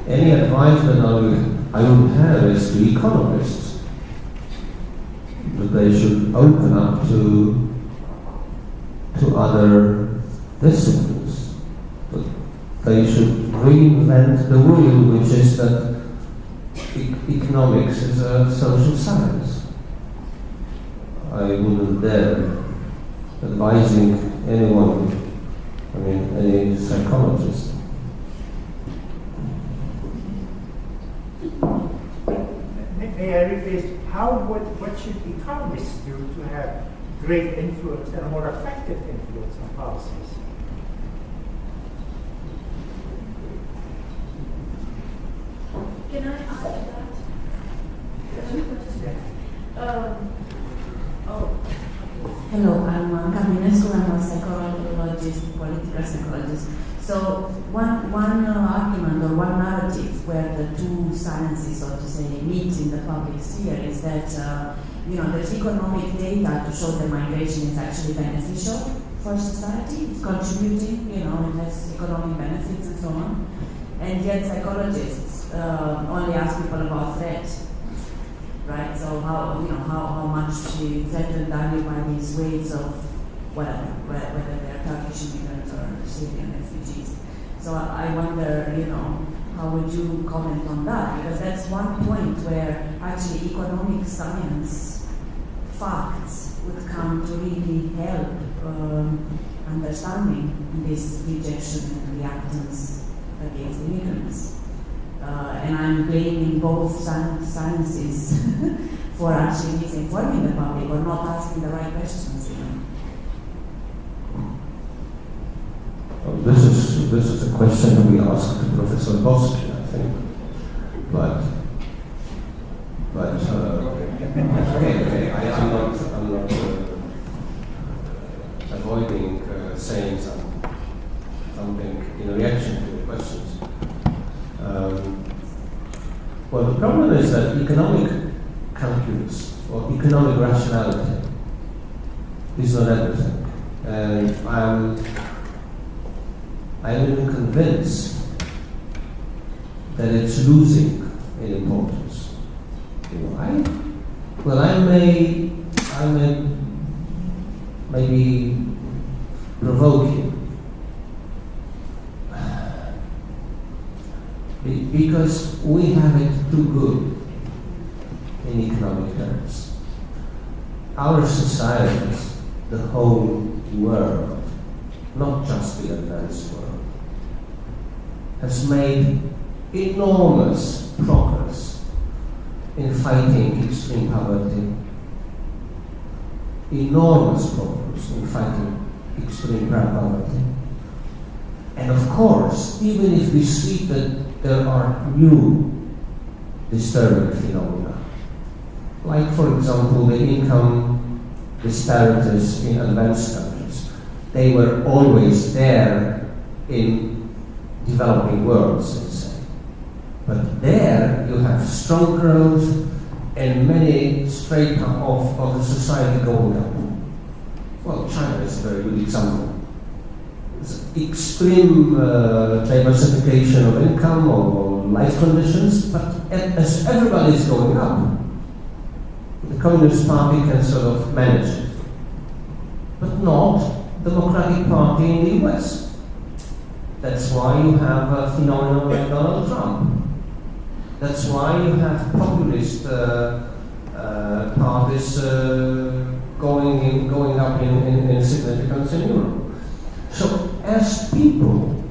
Any advice that I would have is to economists that they should open up to other disciplines. That they should reinvent the wheel, which is that economics is a social science. I wouldn't dare advising anyone, any psychologist. May I rephrase, what should economists do to have great influence and a more effective influence on policies? Can I ask that? Hello, I'm Caminescu. I'm a psychologist, political psychologist. So one argument or one narrative where the two sciences, so to say, meet in the public sphere is that there's economic data to show that migration is actually beneficial for society. It's contributing, it has economic benefits and so on. And yet psychologists only ask people about threat, right? So how much threatened are you by these waves of whatever, whether they're Turkish immigrants or Syrian refugees. So I wonder, how would you comment on that? Because that's one point where actually economic science facts would come to really help understanding this rejection and reactance against immigrants. And I'm blaming both sciences for actually misinforming the public or not asking the right questions. This is a question that we asked to Professor Boschi, I think. But okay. I'm not avoiding saying something in reaction to the questions. Well, the problem is that economic calculus or economic rationality is not everything, and I'm even convinced that it's losing in importance. I may maybe provoke you. Because we have it too good in economic terms. Our societies, the whole world, not just the advanced world, has made enormous progress in fighting extreme poverty, enormous progress in fighting extreme poverty. And of course, even if we see that there are new disturbing phenomena, like for example the income disparities in advanced countries. They were always there in developing worlds, let's say. But there you have strong growth and many strata of the society going up. Well, China is a very good example. Extreme diversification of income or life conditions, but as everybody is going up, the Communist Party can sort of manage it, but not the Democratic Party in the US. That's why you have a phenomenon like Donald Trump. That's why you have populist parties going up in significance in Europe. So as people,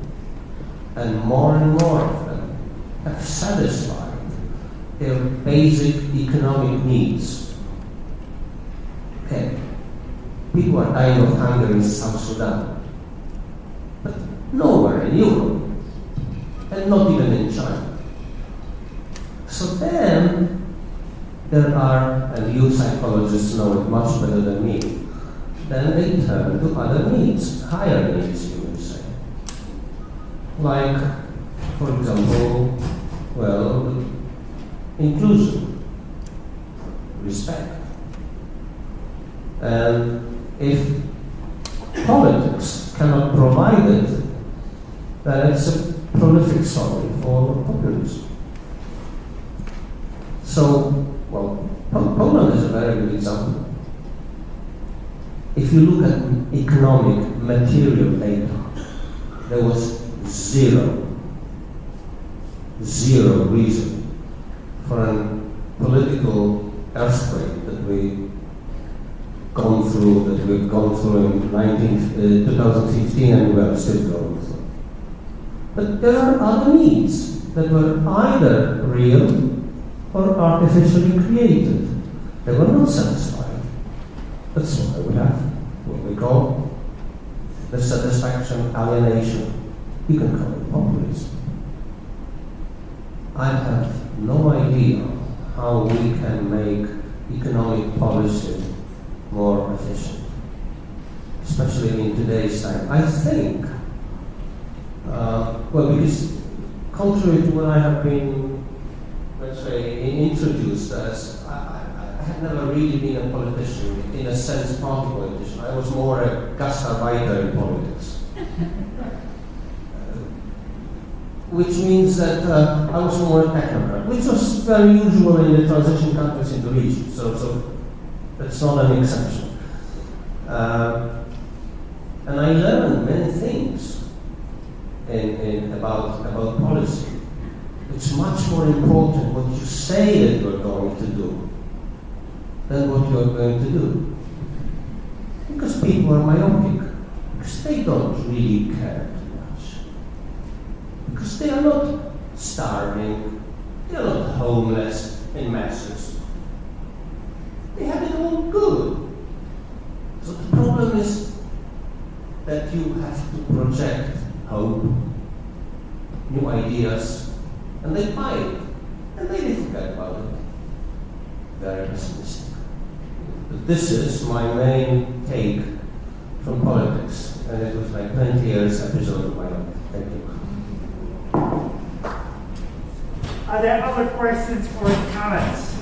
and more of them, have satisfied their basic economic needs, okay, people are dying of hunger in South Sudan, but nowhere in Europe, and not even in China. So then, there are, and you psychologists know it much better than me, then they turn to other needs, higher needs, you would say. Like, for example, well, inclusion, respect. And if politics cannot provide it, then it's a prolific story for populism. So, well, Poland is a very good example. If you look at economic, material data, there was zero reason for a political earthquake that we've gone through in 2015 and we are still going through. But there are other needs that were either real or artificially created. They were not satisfied. That's why we have what we call dissatisfaction, alienation. You can call it populism. I have no idea how we can make economic policy more efficient, especially in today's time. I think, because contrary to what I have been, let's say, introduced as, I have never really been a politician, in a sense, party politician. I was more a Gastarbeiter in politics. Which means that I was more a technocrat, which was very usual in the transition countries in the region, so it's not an exception. And I learned many things about policy. It's much more important what you say that you're going to do than what you're going to do. Because people are myopic. Because they don't really care too much. Because they are not starving. They are not homeless in masses. They have it all good. So the problem is that you have to project hope, new ideas, and they buy it. And they forget about it. Very pessimistic. But this is my main take from politics. And it was like 20 years episode of my life. Thank you. Are there other questions or comments?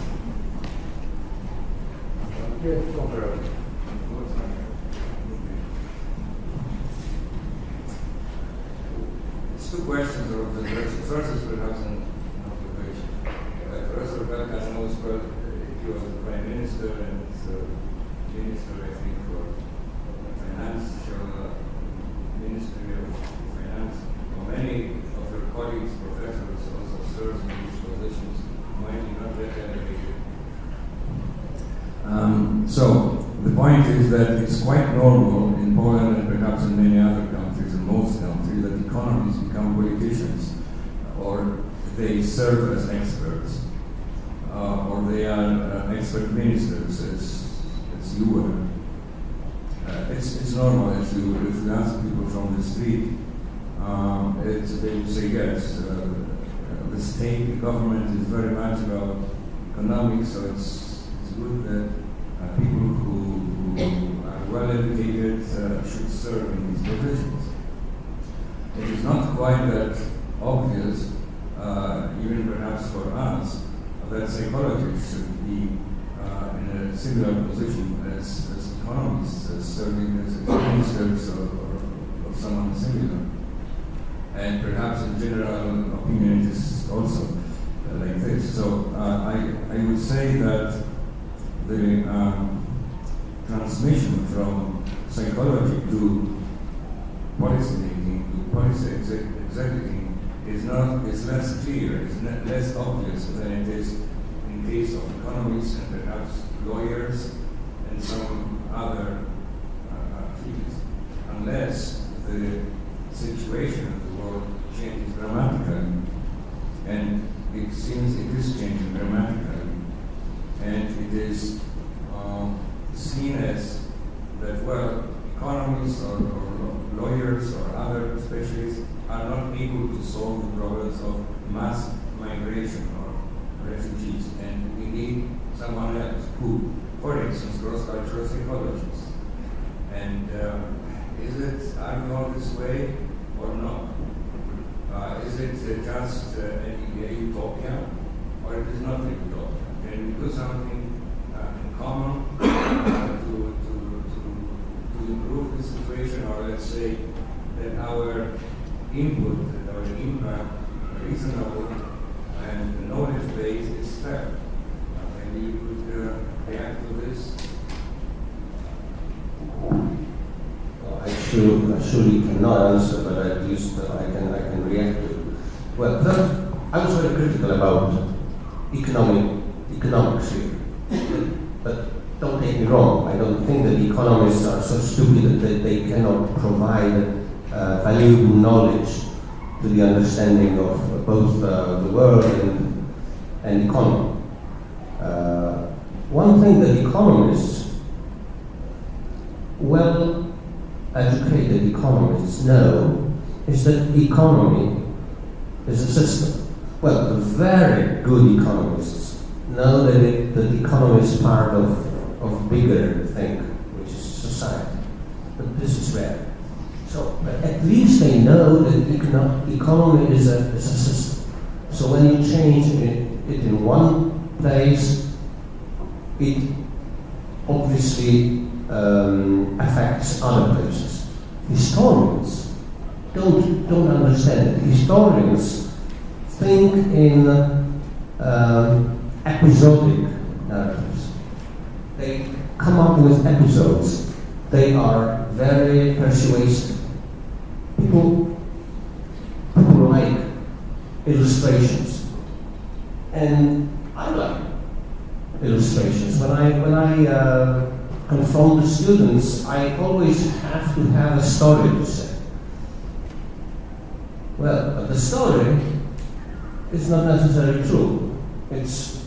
It's two questions or observations. First is perhaps an observation. Professor Belka knows well he was the Prime Minister and Minister, I think, for Financial Ministry of Finance. Many of your colleagues, professors, also served in these positions. Might be not that elevated. So the point is that it's quite normal in Poland and perhaps in many other countries, in most countries, that economists become politicians, or they serve as experts, or they are expert ministers, as you were. It's normal if you ask people from the street, they will say yes. The state, the government is very much about economics, so it's good that people who are well educated should serve in these positions. It is not quite that obvious, even perhaps for us, that psychologists should be in a similar position as economists, as serving as ministers or someone similar. And perhaps in general opinion it is also like this. So I would say that the transmission from psychology to policy making, to policy executing is less clear, it's less obvious than it is in case of economists and perhaps lawyers and some other fields, unless the situation of the world changes dramatically. And it seems it is changing dramatically. And it is seen as that, well, economists or lawyers or other specialists are not able to solve the problems of mass migration or refugees, and we need someone else who, for instance, cross-cultural psychologists. And are we all this way or not? Is it just a utopia, or it is not a utopia? Can we do something in common to improve the situation, or let's say that our input, that our impact, reasonable and knowledge base is fair? Maybe you could react to this. Well, I surely cannot answer, but at least I can react to it. Well, first, I was very critical about economics here. But don't take me wrong, I don't think that economists are so stupid that they cannot provide valuable knowledge to the understanding of both the world and economy. One thing that economists, well-educated economists know is that economy is a system. Well, the very good economists know that the economy is part of bigger thing, which is society. But this is rare. So at least they know that economy is a system. So when you change it in one place, it obviously affects other places. Historians don't understand it. Historians think in episodic narratives. They come up with episodes. They are very persuasive. People illustrations. And I like illustrations. When I confront the students, I always have to have a story to say. Well, but the story is not necessarily true. It's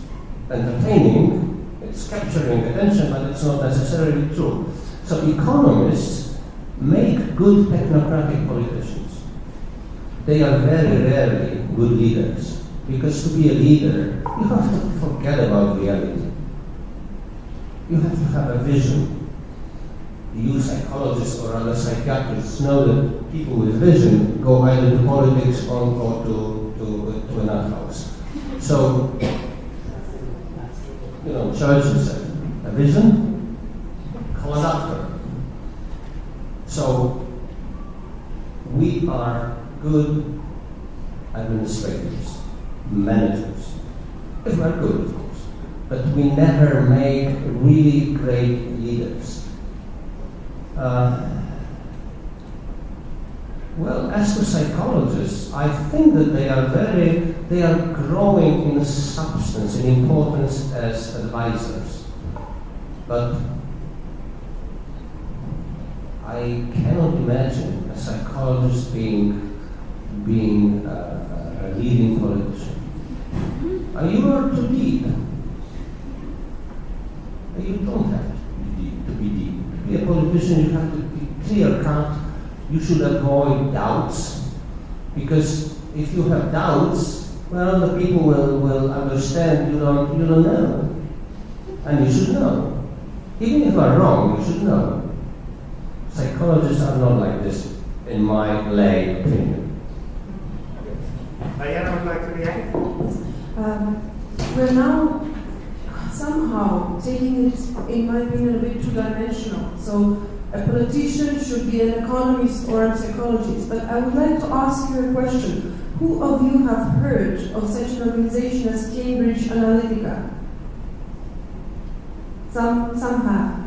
entertaining, it's capturing attention, but it's not necessarily true. So economists make good technocratic politicians. They are very rarely good leaders, because to be a leader, you have to forget about reality. You have to have a vision. You psychologists or other psychiatrists know that people with vision go either to politics or to an art house. So, Churchill said, a vision, call a doctor. So, we are good administrators, managers, if we're good, of course. But we never make really great leaders. Well, as for psychologists, I think that they are growing in substance, in importance as advisors. But I cannot imagine a psychologist being a leading politician. You are too deep. You don't have to be deep. To be a politician, you have to be clear-cut. You should avoid doubts, because if you have doubts, well, the people will understand you don't know, and you should know. Even if you are wrong, you should know. Psychologists are not like this, in my lay opinion. Diana would like to react? We're now somehow taking it, in my opinion, a bit two-dimensional. So a politician should be an economist or a psychologist. But I would like to ask you a question. Who of you have heard of such an organization as Cambridge Analytica? Some have.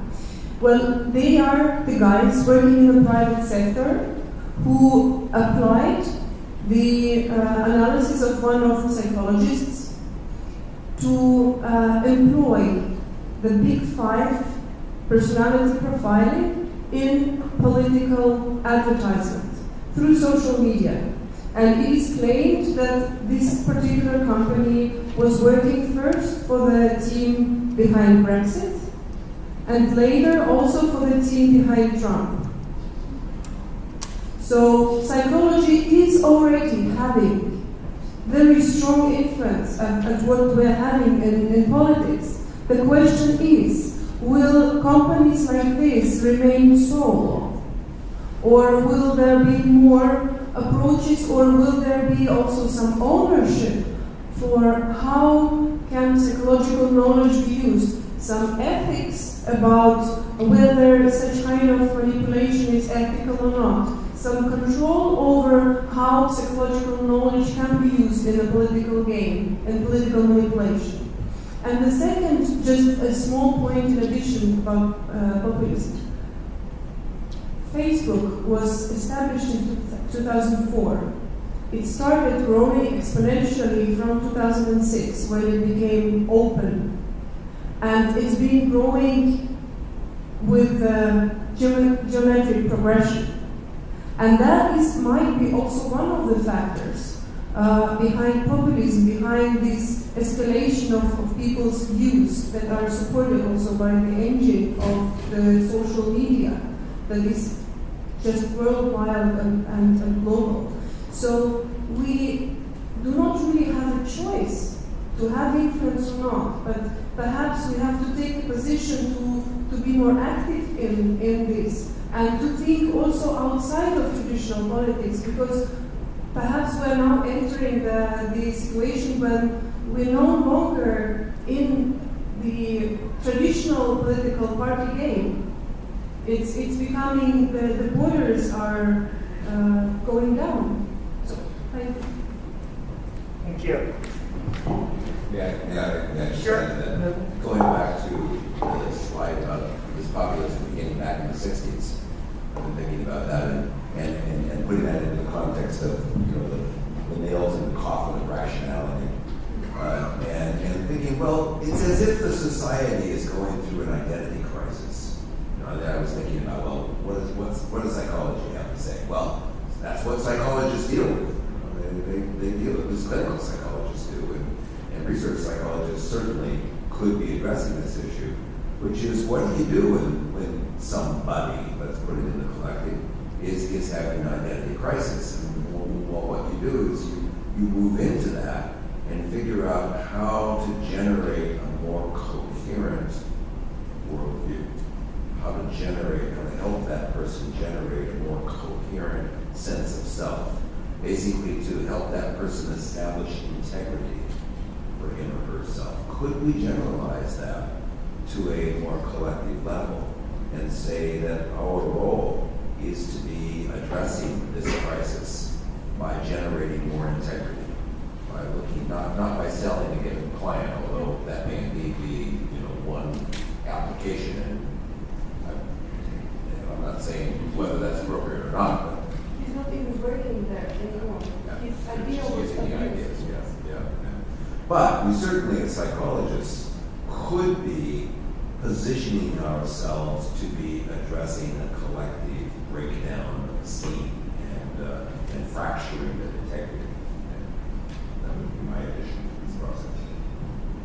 Well, they are the guys working in the private sector who applied the analysis of one of the psychologists to employ the big five personality profiling in political advertisement through social media. And it is claimed that this particular company was working first for the team behind Brexit and later also for the team behind Trump. So psychology is already having very strong influence at what we're having in politics. The question is, will companies like this remain sole? Or will there be more approaches, or will there be also some ownership for how can psychological knowledge be used? Some ethics about whether such kind of manipulation is ethical or not. Some control over how psychological knowledge can be used in a political game and political manipulation. And the second, just a small point in addition about populism. Facebook was established in 2004. It started growing exponentially from 2006 when it became open. And it's been growing with geometric progression. And that might be also one of the factors behind populism, behind this escalation of people's views that are supported also by the engine of the social media that is just worldwide and global. So we do not really have a choice to have influence or not, but perhaps we have to take a position to be more active in this and to think also outside of traditional politics, because perhaps we're now entering the situation when we're no longer in the traditional political party game. It's becoming, the borders are going down. So, thank you. Thank you. Yeah, Sure. Going back to the slide about this populism beginning back in the 60s, I've been thinking about that and putting that into the context of the nails in the coffin of rationality. And thinking, well, it's as if the society is going through an identity crisis. You know, and I was thinking about, well, what does psychology have to say? Well, that's what psychologists deal with. They deal with this, clinical psychologists do, and research psychologists certainly could be addressing this issue, which is what do you do when somebody, let's put it in the collective, is having an identity crisis? And well, what you do is you move into that and figure out how to generate a more coherent worldview, how to help that person generate a more coherent sense of self, basically to help that person establish integrity for him or herself. Could we generalize that to a more collective level and say that our role is to be addressing this crisis by generating more integrity, by looking not by selling a given client, although that may indeed be one application, and I'm not saying whether that's appropriate or not, but He's not even working there anymore. His idea was the ideas, yeah. But we certainly, as psychologists, could be positioning ourselves to be addressing a collective breakdown of esteem and fracturing of integrity. And that would be my addition to this process.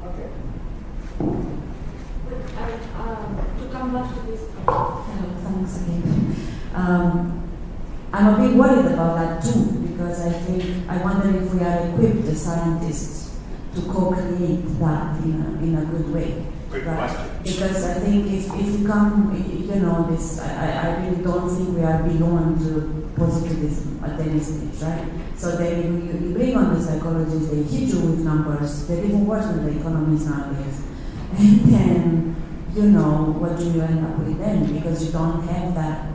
Okay. To come back to this, hello, thanks again. I'm a bit worried about that too, because I wonder if we are equipped as scientists to co-create that in a good way. Good right? question. Because I think if you come, this, I really don't think we are beyond positivism at any stage, right? So then you bring on the psychologists, they hit you with numbers, they're even worse than the economists nowadays. And then, what do you end up with then? Because you don't have that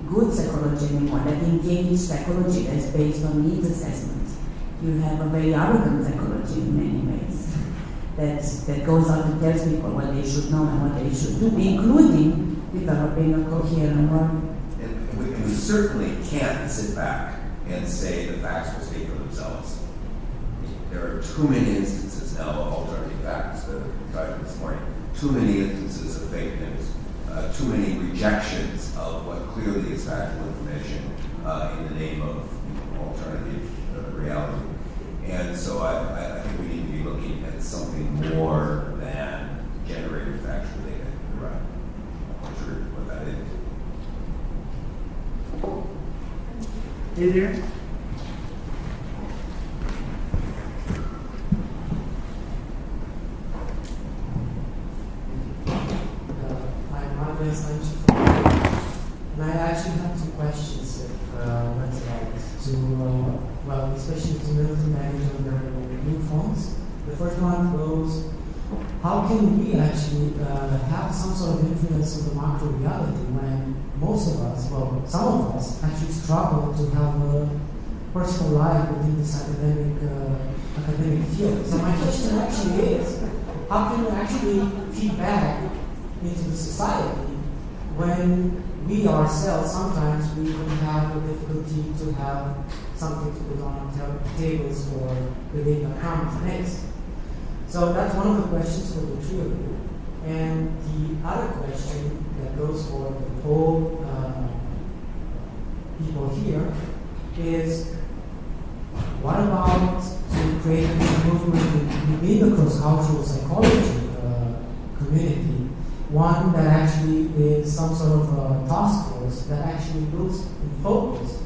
good psychology anymore, that engaged psychology that's based on needs assessment. You have a very arrogant psychology in many ways that goes out and tells people what they should know and what they should do, including developing a coherent world. And we certainly can't sit back and say the facts will speak for themselves. There are too many instances now of alternative facts that we've talked this morning, too many instances of fake news, too many rejections of what clearly is factual information in the name of alternative reality. And so I think we need to be looking at something more than generated factual data. You're right. I'm not sure what that is. Adrian? I'm Andres and I actually have two questions, if that's right, especially to military management and new funds. The first one goes, how can we actually have some sort of influence on the macro reality when most of us, some of us, actually struggle to have a personal life within this academic field? So my question actually is, how can we actually feed back into the society when we ourselves, sometimes we even have the difficulty to have something to put on our tables for within the crumbs and eggs. So that's one of the questions for the three of you. And the other question that goes for the whole people here is, what about to create a movement within the cross-cultural psychology community, one that actually is some sort of a task force that actually looks and focuses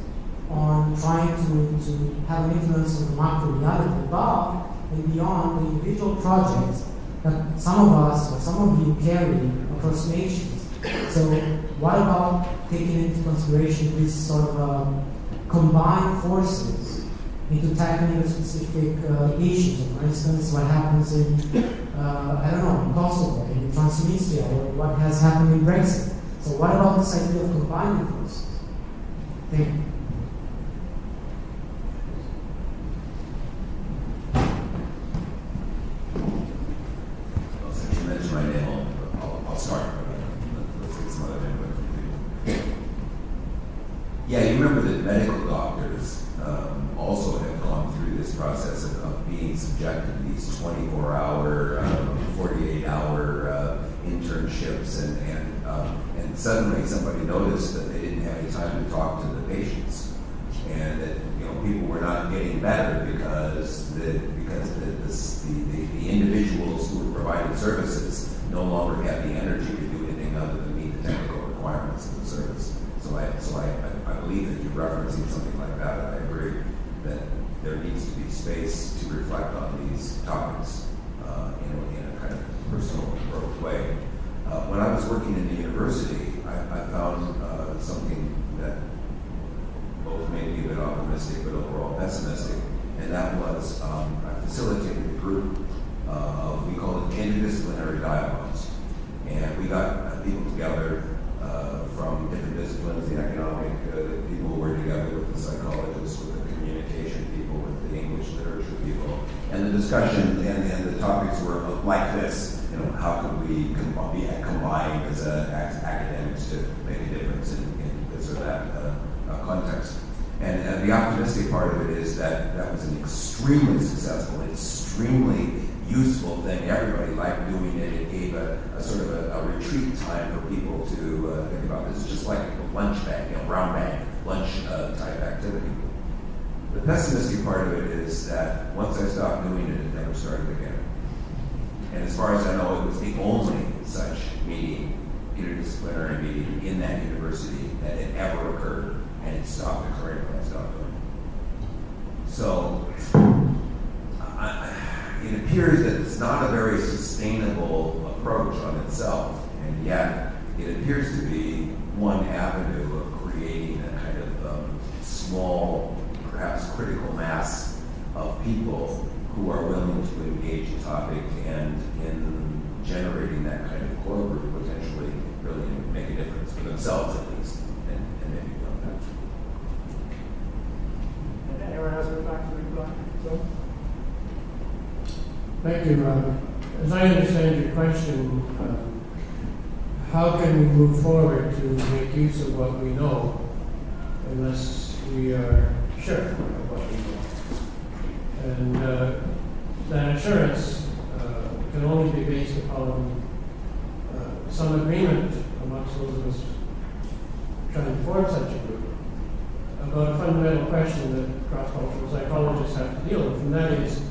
on trying to have an influence on the macro reality above and beyond the individual projects that some of us or some of you carry across nations. So what about taking into consideration these sort of combined forces into tackling the specific issues? For instance, what happens in, in Kosovo, in Transnistria, or what has happened in Brexit. So what about this idea of combining forces? Thank you. Since you mentioned my name, I'll start. Let's get some other input. Yeah, you remember that medical doctors being subjected to these 24-hour, 48-hour internships, and suddenly somebody noticed that they didn't have any time to talk to the patients, and that people were not getting better because the individuals who were providing services no longer had the energy to do anything other than meet the technical requirements of the service. So I believe that you're referencing something like that, and I agree that there needs to be space to reflect on these topics in a kind of personal approach way. When I was working in the university, I found something that both made me a bit optimistic but overall pessimistic, and that was I facilitated a group of, we call it interdisciplinary dialogues. And we got people together from different disciplines, the economic people who were together with the psychologists, with the communication people, with the English literature people. And the discussion and the topics were like this, how could we be combined as academics to make a difference in this or that context. And the optimistic part of it is that that was an extremely successful, extremely useful thing. Everybody liked doing it. It gave a sort of a retreat time for people to think about this, just like a lunch bag, brown bag lunch type activity. The pessimistic part of it is that once I stopped doing it, it never started again. And as far as I know, it was the only such meeting, interdisciplinary meeting in that university that had ever occurred, and it stopped occurring when I stopped doing it. So it appears that it's not a very sustainable approach on itself, and yet it appears to be one avenue of creating a kind of small, perhaps critical mass of people who are willing to engage the topic, and in generating that kind of core group, potentially really make a difference for themselves at least, and maybe beyond that. And anyone else would like to reply? So? Thank you. As I understand your question, how can we move forward to make use of what we know unless we are sure of what we know? And that assurance can only be based upon some agreement amongst those of us trying to form such a group about a fundamental question that cross-cultural psychologists have to deal with, and that is,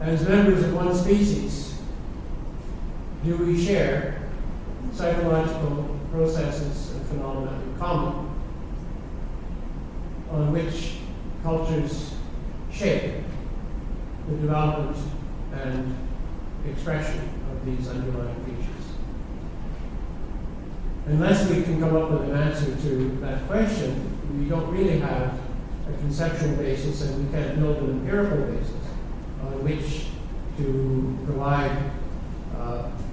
as members of one species, do we share psychological processes and phenomena in common on which cultures shape the development and expression of these underlying features? Unless we can come up with an answer to that question, we don't really have a conceptual basis, and we can't build an empirical basis on which to provide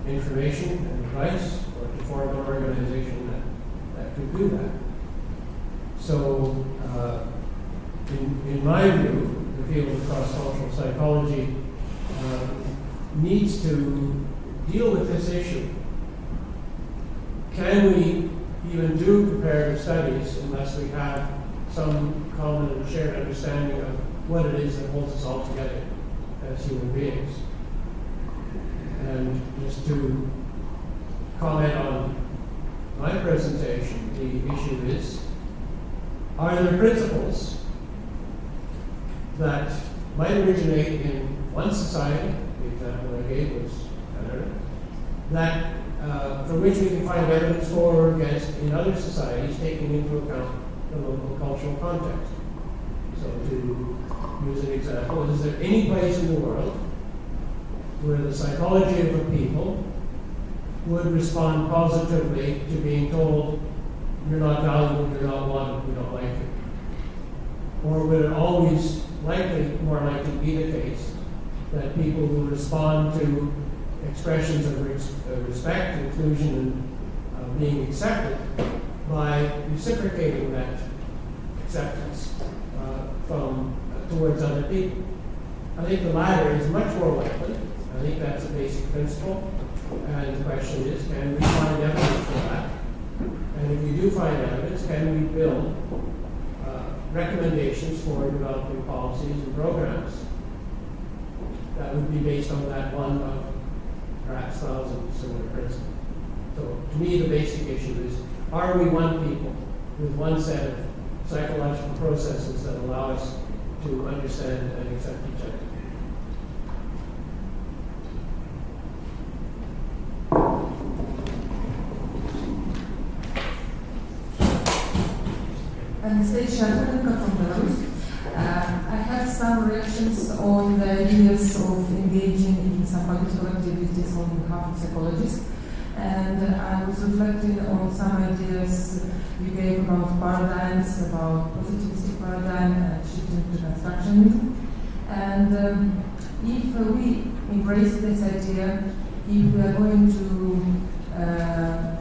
information and advice, or to form an organization that could do that. So, in my view, the field of cross-cultural psychology needs to deal with this issue. Can we even do comparative studies unless we have some common and shared understanding of what it is that holds us all together as human beings? And just to comment on my presentation, the issue is, are there principles that might originate in one society, the example I gave was Canada, that for which we can find evidence for or against in other societies, taking into account the local cultural context? So to use an example, is there any place in the world where the psychology of a people would respond positively to being told, you're not valuable, you're not wanted, we don't like you? Or would it always more likely be the case that people will respond to expressions of respect, inclusion, and being accepted by reciprocating that acceptance towards other people? I think the latter is much more likely. I think that's a basic principle. And the question is, can we find evidence for that? And if we do find evidence, can we build recommendations for developing policies and programs that would be based on that one of perhaps thousands similar principles. So to me, the basic issue is, are we one people with one set of psychological processes that allow us to understand and accept each other? Anastasia Antonenko from Belarus. I have some reactions on the ideas of engaging in some political activities on behalf of psychologists. And I was reflecting on some ideas you gave about paradigms, about positivistic paradigm and shifting to constructionism. And if we embrace this idea, if we are going to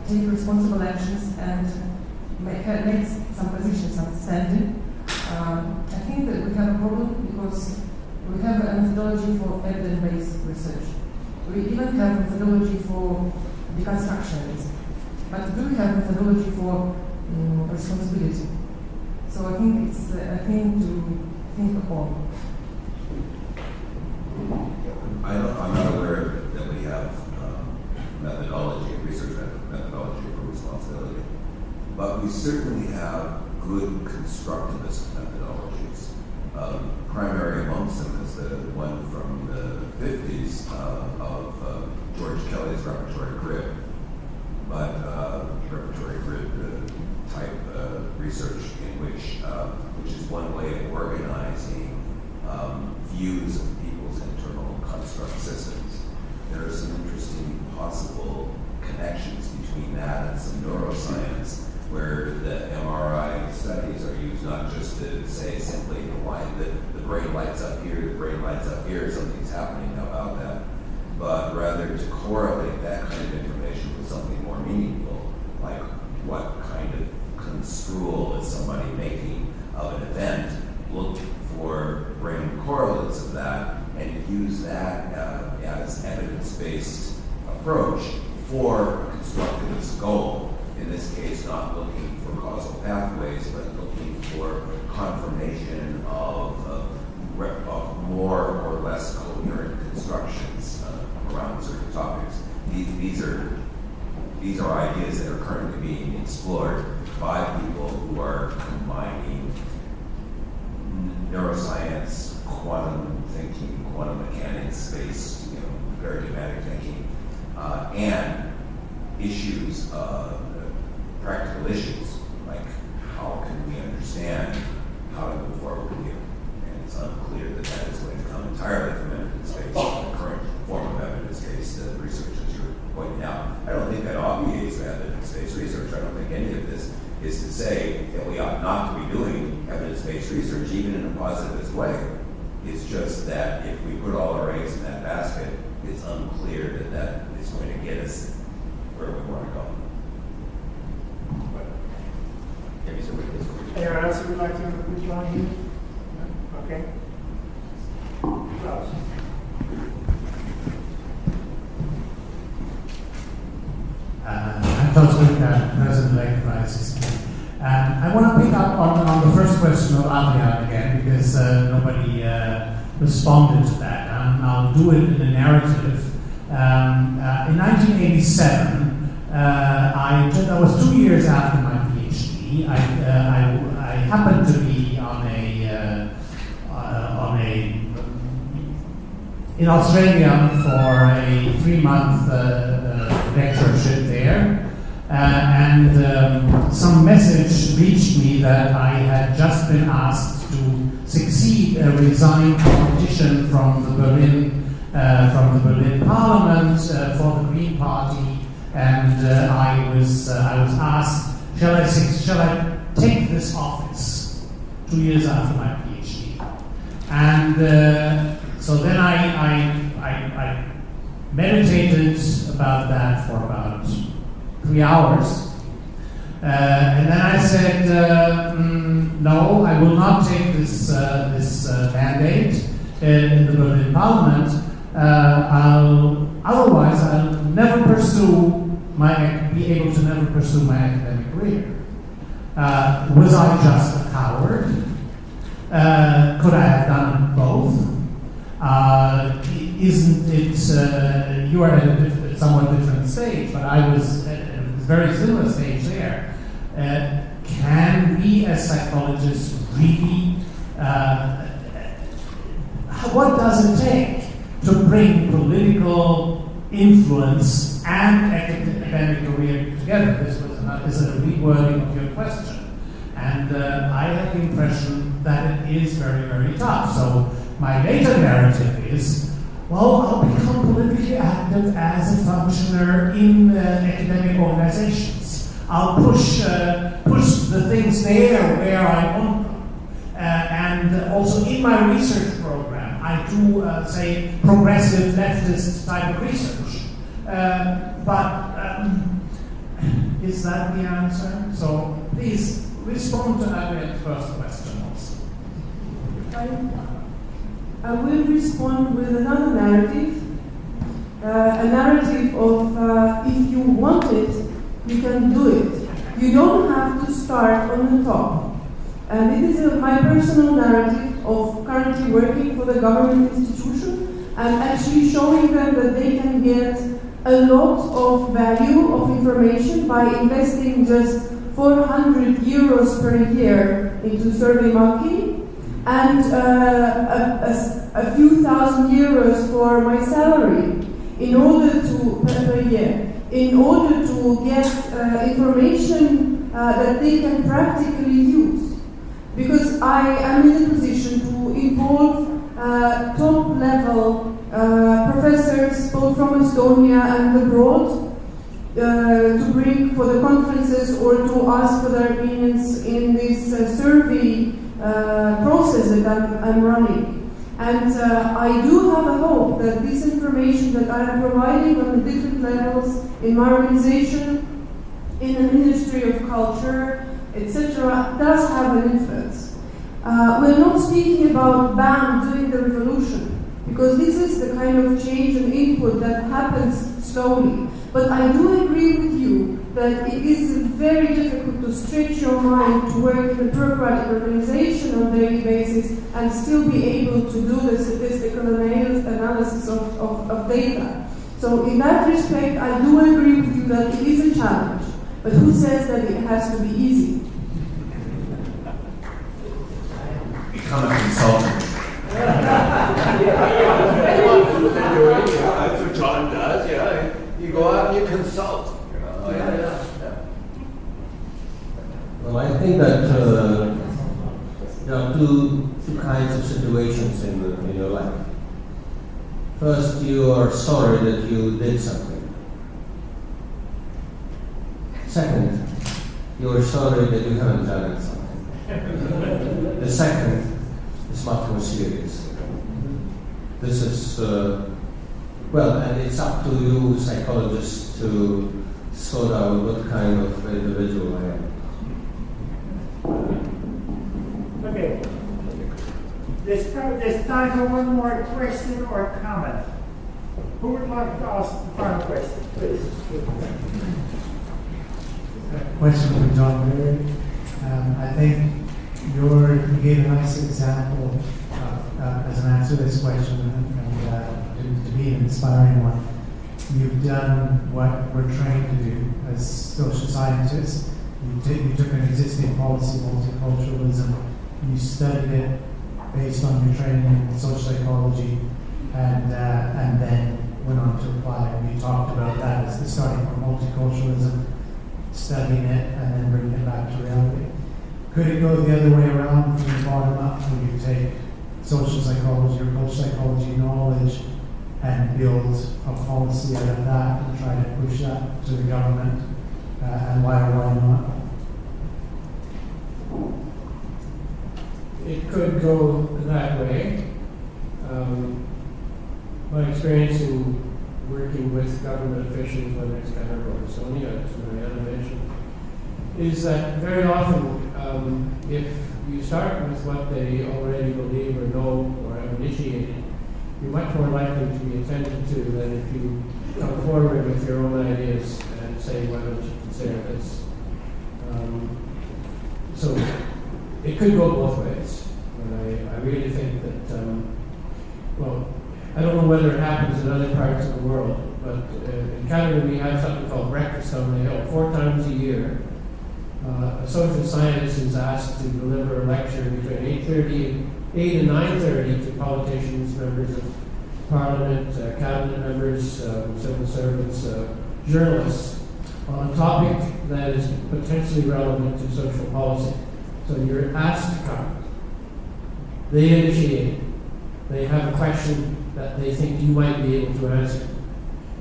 take responsible actions and make some positions, some standing, I think that we have a problem because we have a methodology for evidence-based research. We even have a methodology for deconstructionism, but do we have methodology for responsibility? So I think it's a thing to think upon. I'm not aware that we have methodology, research methodology for responsibility, but we certainly have good constructivist methodologies. Primary amongst them is the one from the 50s of George Kelly's repertory grid, but repertory grid type research in which is one way of organizing views of people's internal construct systems. There are some interesting possible connections between that and some neuroscience, where the MRI studies are used not just to say simply the brain lights up here, the brain lights up here, something's happening about that, but rather to correlate that kind of information with something more meaningful, like what kind of construal is somebody making of an event, look for brain correlates of that, and use that as evidence-based approach for a constructivist goal. In this case, not looking for causal pathways, but looking for confirmation of more or less coherent constructions around certain topics. These are ideas that are currently being explored by people who are combining neuroscience, quantum thinking, quantum mechanics-based, paradigmatic thinking, and issues, practical issues, like how can we understand how to move forward here? And it's unclear that that is going to come entirely from evidence-based, the current form of evidence-based research, as you're pointing out. I don't think that obviates evidence-based research. I don't think any of this is to say that we ought not to be doing evidence-based research, even in a positivist way. It's just that if we put all our eggs in that basket, it's unclear that that is going to get us where we want to go. Maybe somebody else. Anyone else who would like to withdraw here? No? Okay. Klaus. I'm Klaus Rücker, President-elect of IACCP. I want to pick up on the first question of Adrian again, because nobody responded to that. I'll do it in a narrative. In 1987, that was 2 years after my PhD. I happened to be in Australia for a 3-month lectureship there, and some message reached me that I had just been asked to succeed a resigned politician from the Berlin Parliament for the Green Party, and I was asked, shall I take this office 2 years after my PhD? And so then I meditated about that for about 3 hours. And then I said, no, I will not take this mandate in the Berlin Parliament. Otherwise, I'll never be able to never pursue my academic career. Was I just a coward? Could I have done both? Isn't it, you are at a somewhat different stage, but I was at a very similar stage there. Can we as psychologists really, what does it take to bring political influence and academic career together? This is a rewording of your question. And I have the impression that it is very, very tough. So my later narrative is, well, I'll become politically active as a functionary in academic organizations. I'll push the things there where I want them. And also in my research program, I do, say, progressive leftist type of research. But is that the answer? So please respond to Adrian's first question also. I will respond with another narrative, a narrative of if you want it, you can do it. You don't have to start on the top. And it is my personal narrative of currently working for the government institution and actually showing them that they can get a lot of value of information by investing just 400 euros per year into SurveyMonkey and a few thousand euros for my salary in order to per year, in order to get information that they can practically use. Because I am in a position to involve top-level professors both from Estonia and abroad to bring for the conferences or to ask for their opinions in this survey process that I'm running. And I do have a hope that this information that I am providing on the different levels in my organization, in the Ministry of Culture, etc., does have an influence. We're not speaking about BAM doing the revolution, because this is the kind of change and input that happens slowly. But I do agree with you that it is very difficult to stretch your mind to work in a bureaucratic organization on a daily basis and still be able to do the statistical analysis of data. So in that respect, I do agree with you that it is a challenge. But who says that it has to be easy? Become a consultant. That's what John does, yeah. You go out and you consult. Well, I think that there are two kinds of situations in your life. First, you are sorry that you did something. Second, you are sorry that you haven't done something. The second is much more serious. This is, well, and it's up to you, psychologists, to sort out what kind of individual I am. Okay. There's time for one more question or comment. Who would like to ask the final question, please? Question for John Berry. I think you gave a nice example as an answer to this question, and to be an inspiring one. You've done what we're trained to do as social scientists. You took an existing policy, multiculturalism, you studied it based on your training in social psychology, and then went on to apply it. You talked about that as the starting from multiculturalism, studying it, and then bringing it back to reality. Could it go the other way around from the bottom up, where you take social psychology or cultural psychology knowledge and build a policy out of that and try to push that to the government, and why or why not? It could go that way. My experience in working with government officials, whether it's Canada or Estonia, as Mariana mentioned, is that very often, if you start with what they already believe or know or have initiated, you're much more likely to be attended to than if you come forward with your own ideas and say, why don't you consider this? So it could go both ways. But I really think that well, I don't know whether it happens in other parts of the world, but in Canada we have something called Breakfast on the Hill. 4 times a year, a social scientist is asked to deliver a lecture between 8 and 9:30 to politicians, members of parliament, cabinet members, civil servants, journalists, on a topic that is potentially relevant to social policy. So you're asked to come. They initiate. They have a question that they think you might be able to answer.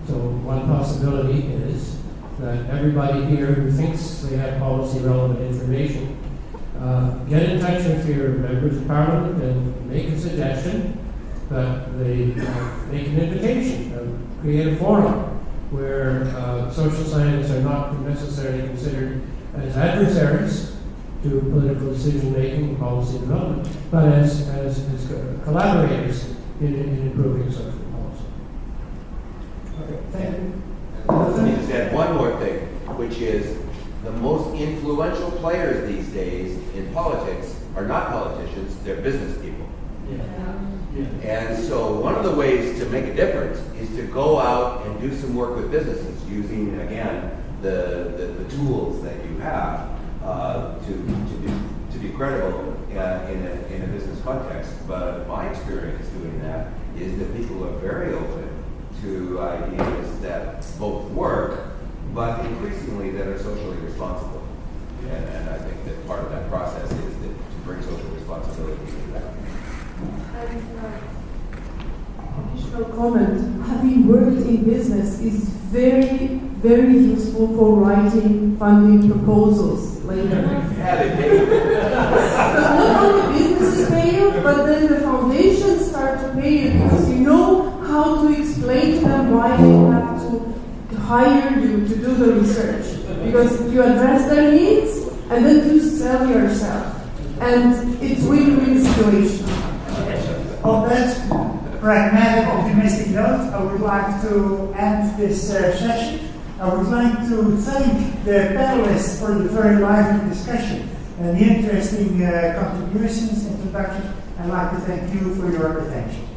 So one possibility is that everybody here who thinks they have policy relevant information, get in touch with your members of parliament and make a suggestion that they make an invitation, create a forum where social scientists are not necessarily considered as adversaries to political decision making and policy development, but as collaborators in improving social policy. Okay, thank you. Let me just add one more thing, which is the most influential players these days in politics are not politicians, they're business people. And so one of the ways to make a difference is to go out and do some work with businesses using, again, the tools that you have to be credible in a business context. But my experience doing that is that people are very open to ideas that both work, but increasingly that are socially responsible. And I think that part of that process is to bring social responsibility to that. Additional comment, having worked in business is very, very useful for writing funding proposals later. Yeah, they pay. Not only businesses pay you, but then the foundations start to pay you because you know how to explain to them why they have to hire you to do the research. Because you address their needs and then you sell yourself. And it's win-win situation. On that pragmatic, optimistic note, I would like to end this session. I would like to thank the panelists for the very lively discussion and the interesting contributions, introductions. I'd like to thank you for your attention.